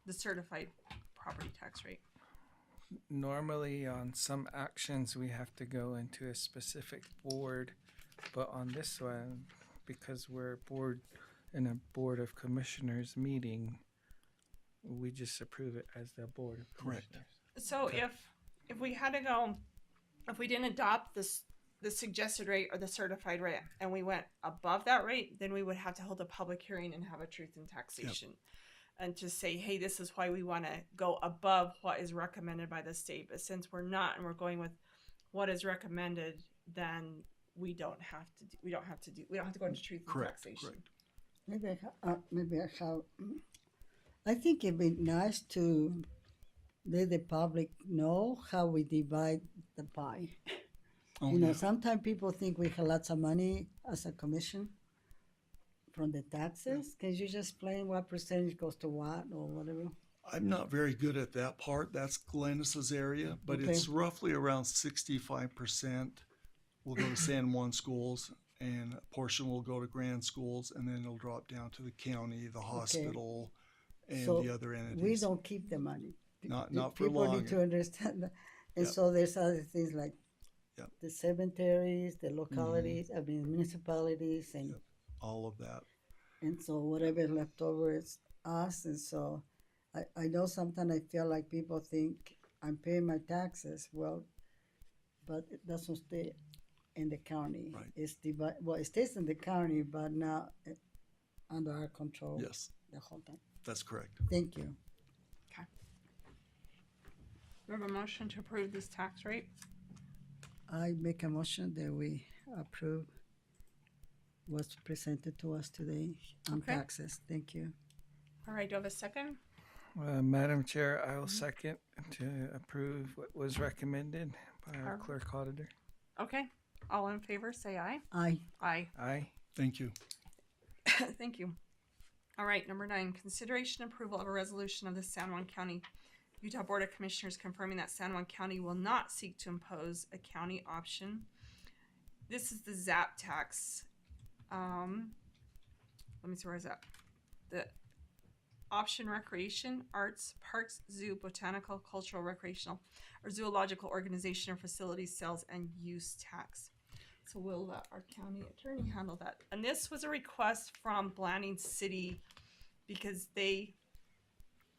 the certified property tax rate. Normally on some actions we have to go into a specific board, but on this one, because we're in a board of commissioners meeting, we just approve it as the board of Correct. commissioners. So if we had to go, if we didn't adopt the suggested rate or the certified rate and we went above that rate, then we would have to hold a public hearing and have a truth in taxation. And to say, hey, this is why we want to go above what is recommended by the state. But since we're not and we're going with what is recommended, then we don't have to go into truth and Correct, taxation. correct. maybe I have. I think it'd be nice to let the public know how we divide the pie. Oh, You know, yeah. sometimes people think we have lots of money as a commission from the taxes. Can you just explain what percentage goes to what or whatever? I'm not very good at that part. That's Glennis's area, but Okay. it's roughly around 65% will go to San Juan schools, and a portion will go to Grand schools, and then it'll drop down to the county, the hospital, and So the other entities. we don't keep the money. Not The for people long. need to understand that. And Yep. so there's other things like Yep. the cemeteries, the localities, I mean municipalities, and Yep. All of that. and so whatever is left over is us. And so I know sometimes I feel like people think I'm paying my taxes. Well, but it doesn't stay in the county. Right. It's it stays in the county, but not under our control Yes, the whole time. that's correct. Thank you. We have a motion to approve this tax rate. I make a motion that we approve what's presented to us today on Okay. taxes. Thank you. All right, do I have a second? Madam Chair, I will second to approve what was recommended by our Harvey. clerk auditor. Okay. All in favor, say aye. Aye. Aye. Aye. Thank you. Thank you. All right, number 9, consideration and approval of a resolution of the San Juan County, Utah Board of Commissioners confirming that San Juan County will not seek to impose a county option. This is the ZAP tax. Let me see, where is that? The option recreation, arts, parks, zoo, botanical, cultural, recreational, or zoological organization or facilities sales and use tax. So we'll let our county attorney handle that. And this was a request from Blanding City because they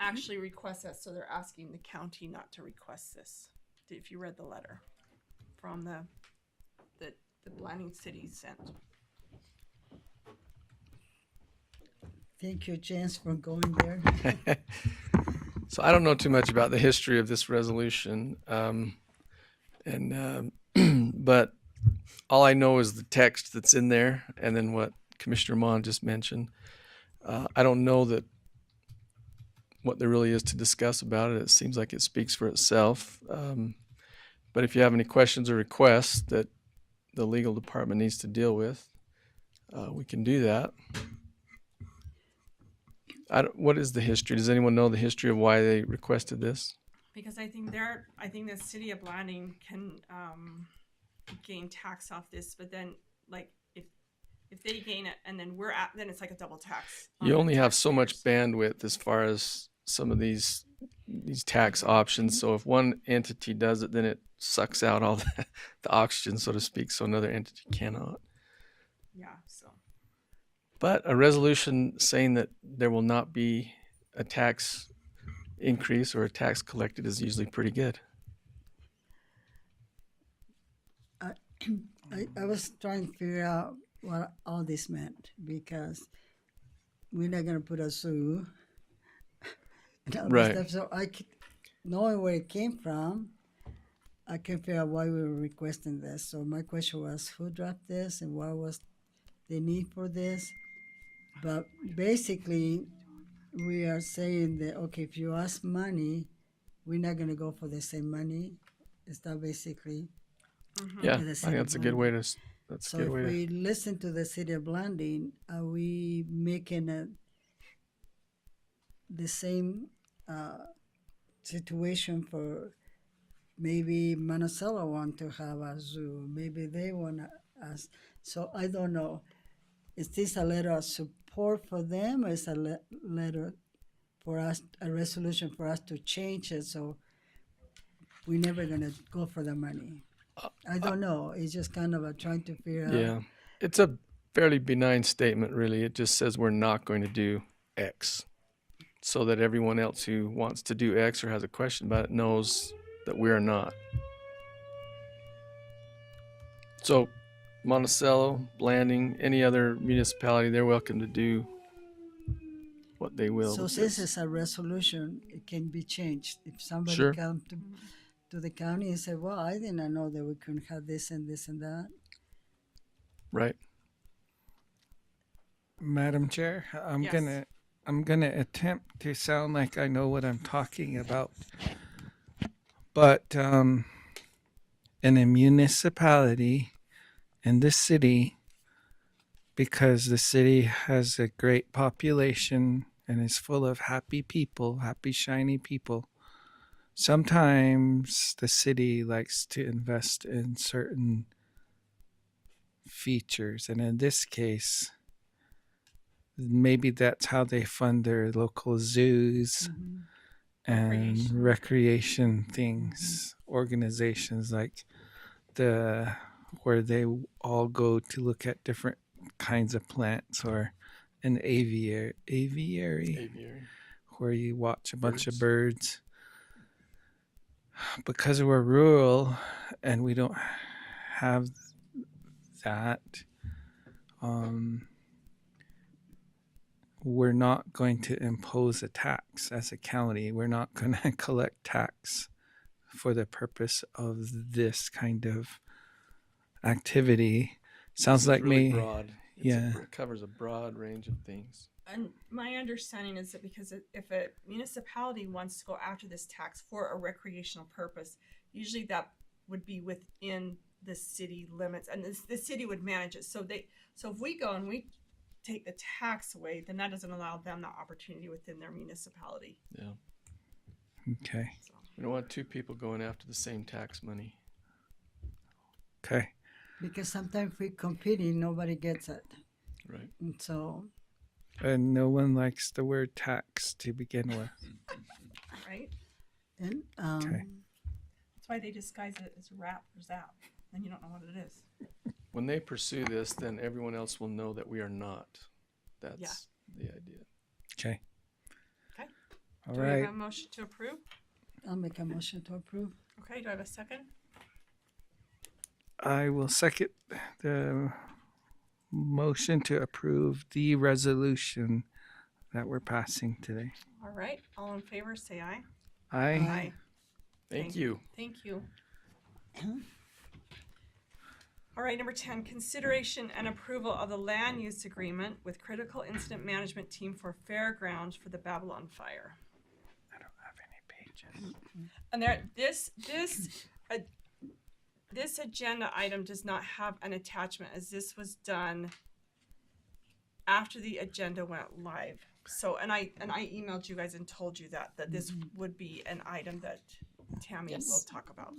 actually request that, so they're asking the county not to request this. If you read the letter from the Blanding City sent. Thank you, James, for going there. So I don't know too much about the history of this resolution, but all I know is the text that's in there, and then what Commissioner Mon just mentioned. I don't know that what there really is to discuss about it. It seems like it speaks for itself. But if you have any questions or requests that the legal department needs to deal with, we can do that. What is the history? Does anyone know the history of why they requested this? Because I think the city of Blanding can gain tax off this, but then like if they gain it and then then it's like a double tax. You only have so much taxpayers. bandwidth as far as some of these tax options. So if one entity does it, then it sucks out all the oxygen, so to speak, so another entity cannot. Yeah, so. But a resolution saying that there will not be a tax increase or a tax collected is usually pretty good. I was trying to figure out what all this meant because we're not gonna put a zoo and all Right. this stuff. So knowing where it came from, I can figure out why we were requesting this. So my question was, who dropped this and what was the need for this? But basically, we are saying that okay, if you ask money, we're not gonna go for the same money. Is that basically? Yeah, I the think city that's a of good way Blanding. to. That's a So good if way to. we listen to the city of Blanding, are we making the same situation for maybe Monticello want to have a zoo? Maybe they want us. So I don't know. Is this a letter of support for them, or is a letter for us, a resolution for us to change it? So we're never gonna go for the money. I don't know. It's just kind of trying to figure out. Yeah, it's a fairly benign statement, really. It just says we're not going to do X, so that everyone else who wants to do X or has a question about it knows that we are not. So, Monticello, Blanding, any other municipality, they're welcome to do what they will. So with since this. it's a resolution, it can be changed. If somebody Sure. come to the county and say, well, I did not know that we couldn't have this and this and that. Right. Madam Chair, Yes. I'm gonna attempt to sound like I know what I'm talking about. But in a municipality in this city, because the city has a great population and is full of happy people, happy shiny people, sometimes the city likes to invest in certain features, and in this case, maybe that's how they fund their local zoos and recreation things, organizations like where they all go to look at different kinds of plants, or an aviary where you watch a bunch of birds. Because we're rural and we don't have that, we're not going to impose a tax as a county. We're not going to collect tax for the purpose of this kind of activity. Sounds like really me. broad. Yeah. It covers a broad range of things. And my understanding is that because if a municipality wants to go after this tax for a recreational purpose, usually that would be within the city limits, and the city would manage it. So if we go and we take the tax away, then that doesn't allow them the opportunity within their municipality. Yeah. Okay. So, We don't want two people going after the same tax money. Okay. Because sometimes we're competing, nobody gets it. Right. And so, And no one likes the word tax to begin with. right? and Okay. That's why they disguise it as rap or zap. Then you don't know what it is. When they pursue this, then everyone else will know that we are not. That's the idea. Okay. Okay. All Do we right. have a motion to approve? I'll make a motion to approve. Okay, do I have a second? I will second the motion to approve the resolution that we're passing today. All right, all in favor, say aye. Aye. Thank you. Thank you. All right, number 10, consideration and approval of the land use agreement with Critical Incident Management Team for Fairgrounds for the Babylon Fire. And this agenda item does not have an attachment, as this was done after the agenda went live. So, and I emailed you guys and told you that this would be an item that Tammy Yes. will talk about.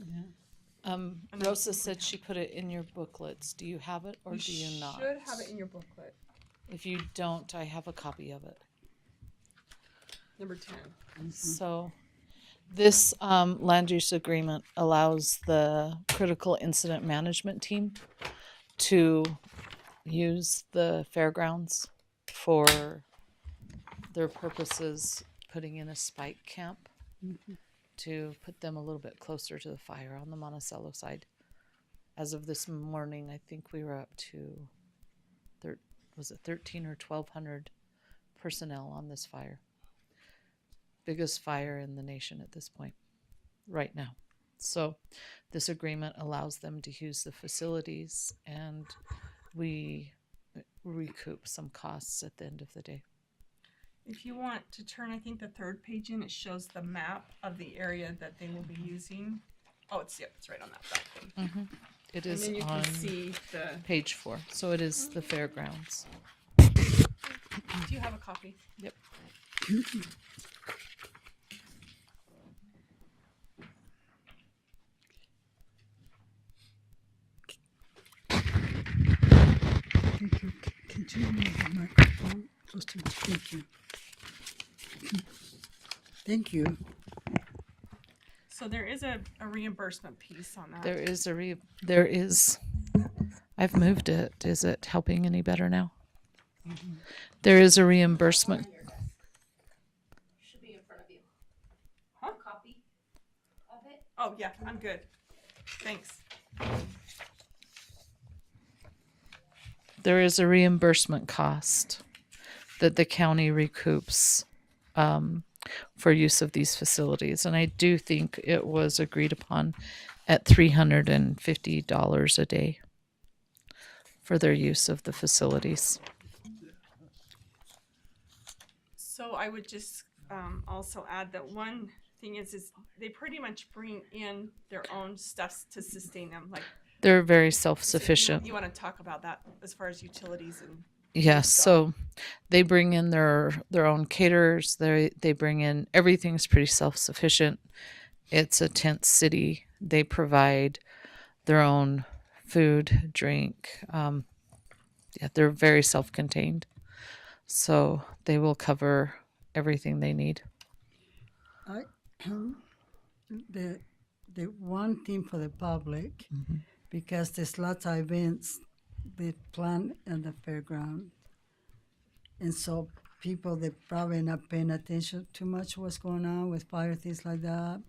Rosa said she put it in your booklets. Do you have it or do you not? Should have it in your booklet. If you don't, I have a copy of it. Number 10. So this land use agreement allows the critical incident management team to use the fairgrounds for their purposes, putting in a spike camp to put them a little bit closer to the fire on the Monticello side. As of this morning, I think we were up to, was it 13 or 1,200 personnel on this fire. Biggest fire in the nation at this point, right now. So this agreement allows them to use the facilities, and we recoup some costs at the end of the day. If you want to turn, I think, the third page in, it shows the map of the area that they will be using. Oh, it's right on that back thing. It And is then you on can see the. page 4. So it is the fairgrounds. Do you have a copy? Yep. Thank you. Can you move the microphone close to me? Thank you. Thank you. So there is a reimbursement piece on that. There is. I've moved it. Is it helping any better now? There is a reimbursement. Should be in front of you. Huh? Copy of it. Oh, yeah, I'm good. Thanks. There is a reimbursement cost that the county recoups for use of these facilities. And I do think it was agreed upon at $350 a day for their use of the facilities. So I would just also add that one thing is they pretty much bring in their own stuff to sustain them. Like They're very self-sufficient. You want to talk about that as far as utilities and Yes, so they bring in their own caterers. They bring in everything's pretty self-sufficient. It's a tent city. They provide their own food, drink. They're very self-contained. So they will cover everything they need. The one thing for the public, because there's lots of events they plan in the fairground, and so people they probably not paying attention too much what's going on with fire, things like that.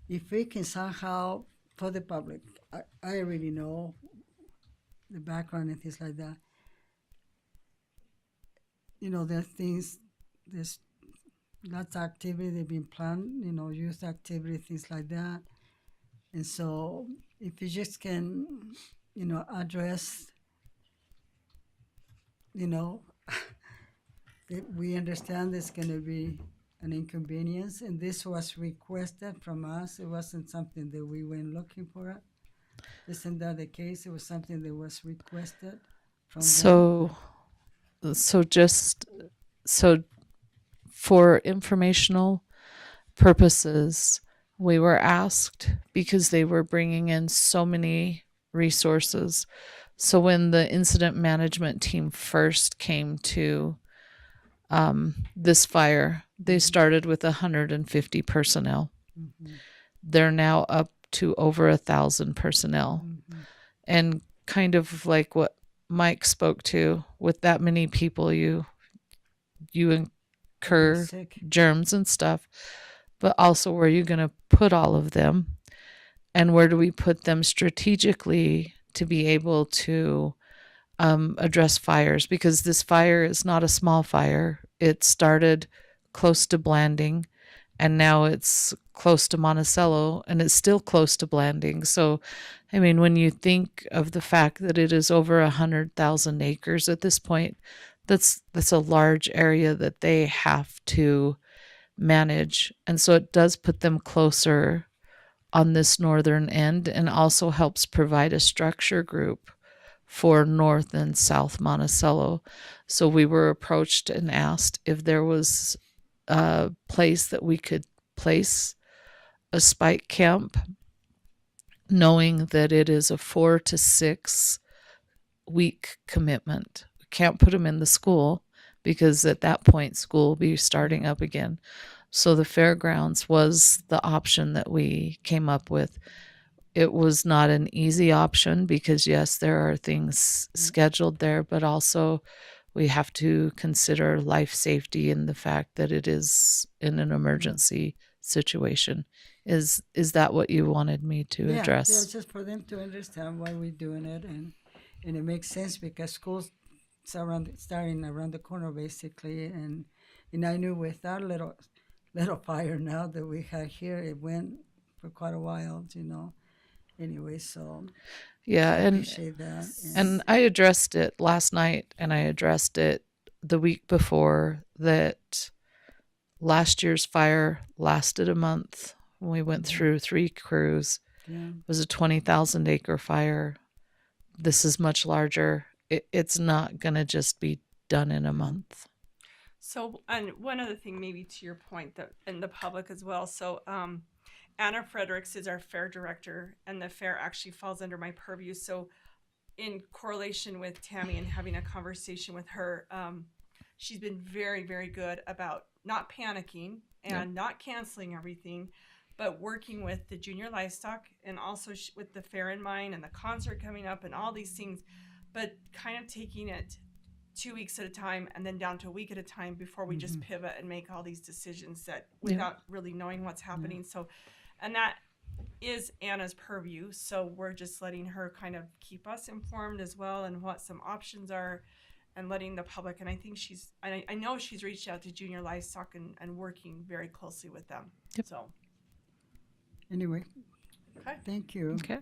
If we can somehow for the public, I already know the background and things like that. You know, there's lots of activity they've been planned, youth activity, things like that. And so if you just can, address, that we understand there's going to be an inconvenience, and this was requested from us. It wasn't something that we went looking for. Isn't that the case? It was something that was requested from them. So for informational purposes, we were asked because they were bringing in so many resources. So when the incident management team first came to this fire, they started with 150 personnel. They're now up to over 1,000 personnel. And kind of like what Mike spoke to, with that many people, you incur germs and stuff, but also where are you going to put all of them, and where do we put them strategically to be able to address fires? Because this fire is not a small fire. It started close to Blanding, and now it's close to Monticello, and it's still close to Blanding. So, I mean, when you think of the fact that it is over 100,000 acres at this point, that's a large area that they have to manage. And so it does put them closer on this northern end and also helps provide a structure group for North and South Monticello. So we were approached and asked if there was a place that we could place a spike camp, knowing that it is a 4 to 6 week commitment. We can't put them in the school because at that point school will be starting up again. So the fairgrounds was the option that we came up with. It was not an easy option because yes, there are things scheduled there, but also we have to consider life safety and the fact that it is in an emergency situation. Is that what you wanted me to address? Yeah, just for them to understand why we're doing it, and it makes sense because school's starting around the corner basically, and I knew with our little fire now that we had here, it went for quite a while, Anyway, so Yeah, I and appreciate that. and I addressed it last night and I addressed it the week before that last year's fire lasted a month. We went through 3 crews. Yeah. It was a 20,000 acre fire. This is much larger. It's not going to just be done in a month. So, and one other thing, maybe to your point, that in the public as well. So, Anna Fredericks is our fair director, and the fair actually falls under my purview. So, in correlation with Tammy and having a conversation with her, she's been very, very good about not panicking and not canceling everything, but working with the junior livestock and also with the fair in mind and the concert coming up and all these things, but kind of taking it 2 weeks at a time and then down to a week at a time before we just pivot and make all these decisions that without really knowing what's happening. So, and that is Anna's purview. So we're just letting her kind of keep us informed as well and what some options are and letting the public. And I think I know she's reached out to junior livestock and working very closely with them. Yep. So, Anyway, okay. thank you. Okay.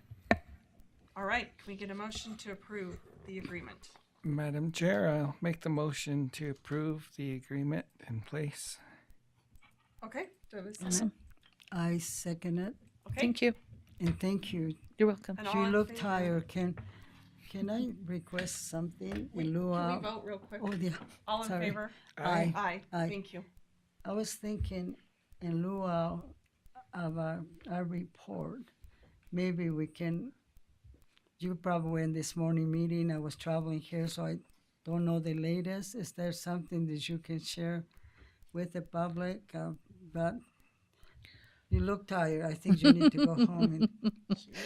All right. Can we get a motion to approve the agreement? Madam Chair, I'll make the motion to approve the agreement in place. Okay. Do I have a second? Awesome. I second it, Okay. Thank you. and thank you. You're welcome. And all You in look favor? tired. Can I request something in lieu Can we of? vote real quick? Oh, yeah. All in Sorry. favor? Aye. Aye. Aye. Thank you. I was thinking in lieu of our report, maybe we can, you probably were in this morning meeting, I was traveling here, so I don't know the latest. Is there something that you can share with the public? But you look tired. I think you need to go home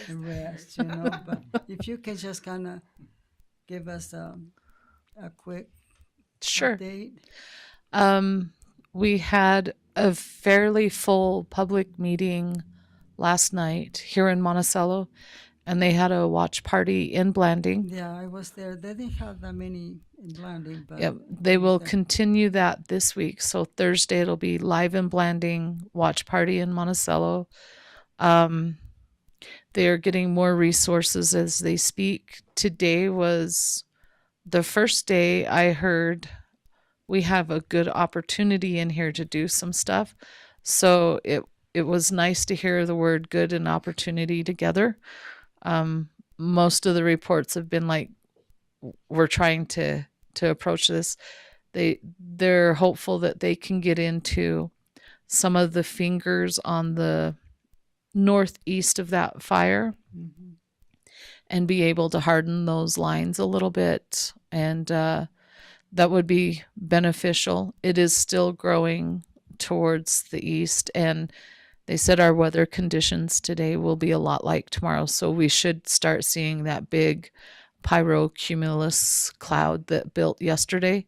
and rest, But if you can just kind of give us a quick Sure. update. We had a fairly full public meeting last night here in Monticello, and they had a watch party in Blanding. Yeah, I was there. They didn't have that many in Blanding, but Yep, they will Okay. continue that this week. So Thursday it'll be live in Blanding, watch party in Monticello. They are getting more resources as they speak. Today was the first day I heard we have a good opportunity in here to do some stuff. So it was nice to hear the word good and opportunity together. Most of the reports have been like, we're trying to approach this. They're hopeful that they can get into some of the fingers on the northeast of that fire and be able to harden those lines a little bit. And that would be beneficial. It is still growing towards the east, and they said our weather conditions today will be a lot like tomorrow. So we should start seeing that big pyrocumulus cloud that built yesterday.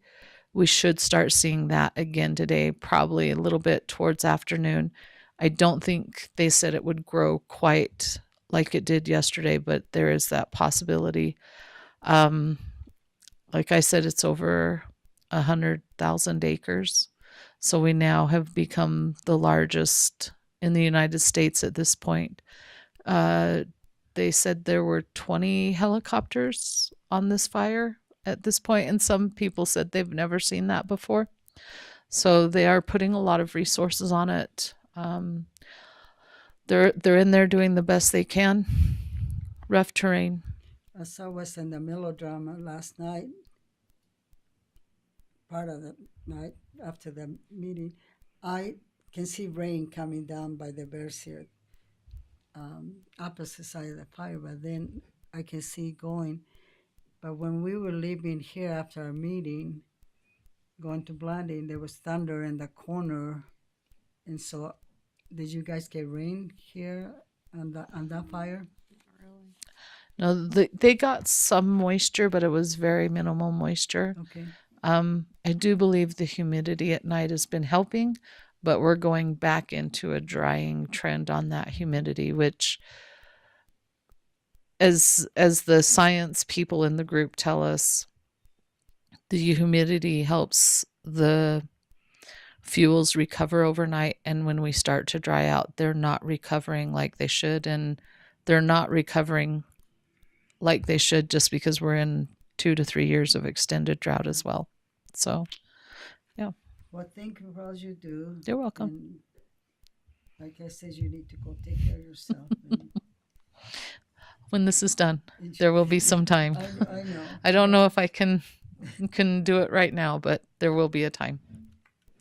We should start seeing that again today, probably a little bit towards afternoon. I don't think they said it would grow quite like it did yesterday, but there is that possibility. Like I said, it's over 100,000 acres. So we now have become the largest in the United States at this point. They said there were 20 helicopters on this fire at this point, and some people said they've never seen that before. So they are putting a lot of resources on it. They're in there doing the best they can. Rough terrain. As I was in the melodrama last night, part of the night after the meeting, I can see rain coming down by the Berkshire, opposite side of the fire, but then I can see going. But when we were leaving here after our meeting, going to Blanding, there was thunder in the corner. And so, did you guys get rain here on that fire? No, they got some moisture, but it was very minimal moisture. Okay. I do believe the humidity at night has been helping, but we're going back into a drying trend on that humidity, which, as the science people in the group tell us, the humidity helps the fuels recover overnight, and when we start to dry out, they're not recovering like they should, and they're not recovering like they should just because we're in 2 to 3 years of extended drought as well. So, yeah. Well, thank you for all you do. You're welcome. And like I said, you need to go take care of yourself. And When this is done, there will be some time. I know. I don't know if I can do it right now, but there will be a time.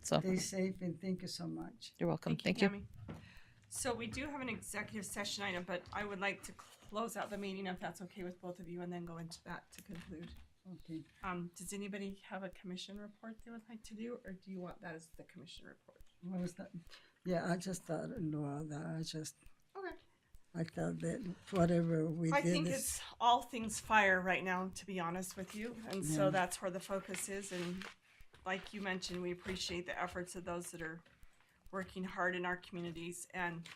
So, Stay safe and thank you so much. you're welcome. Thank you. Tammy. So we do have an executive session item, but I would like to close out the meeting if that's okay with both of you, and then go into that to conclude. Okay. Does anybody have a commission report they would like to do, or do you want that as the commission report? What was that? Yeah, I just thought, no, that Okay. I thought that whatever we I did think is, it's all things fire right now, to be honest with you, and so Yeah. that's where the focus is. And like you mentioned, we appreciate the efforts of those that are working hard in our communities. And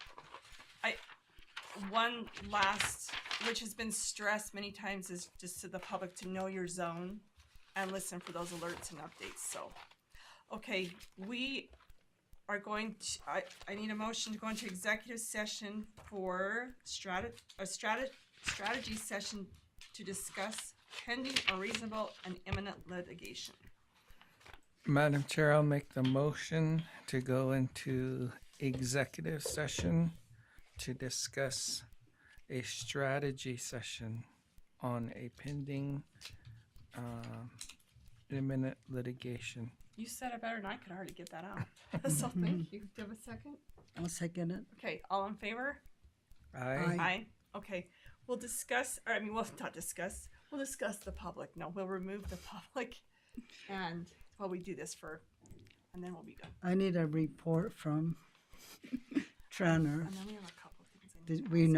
one last, which has been stressed many times, is just to the public to know your zone and listen for those alerts and updates. So, okay, we are going to, I need a motion to go into executive session for strategy session to discuss pending unreasonable and imminent litigation. Madam Chair, I'll make the motion to go into executive session to discuss a strategy session on a pending imminent litigation. You said it better than I could already get that out. So thank you. Do you have a second? I'll second it. Okay, all in favor? Aye. Aye. Okay, we'll discuss, or I mean, we'll not discuss, we'll discuss the public. No, we'll remove the public. And while we do this and then we'll be done. I need a report from Tranner. And then we have a couple of things. I need Did to we ask. know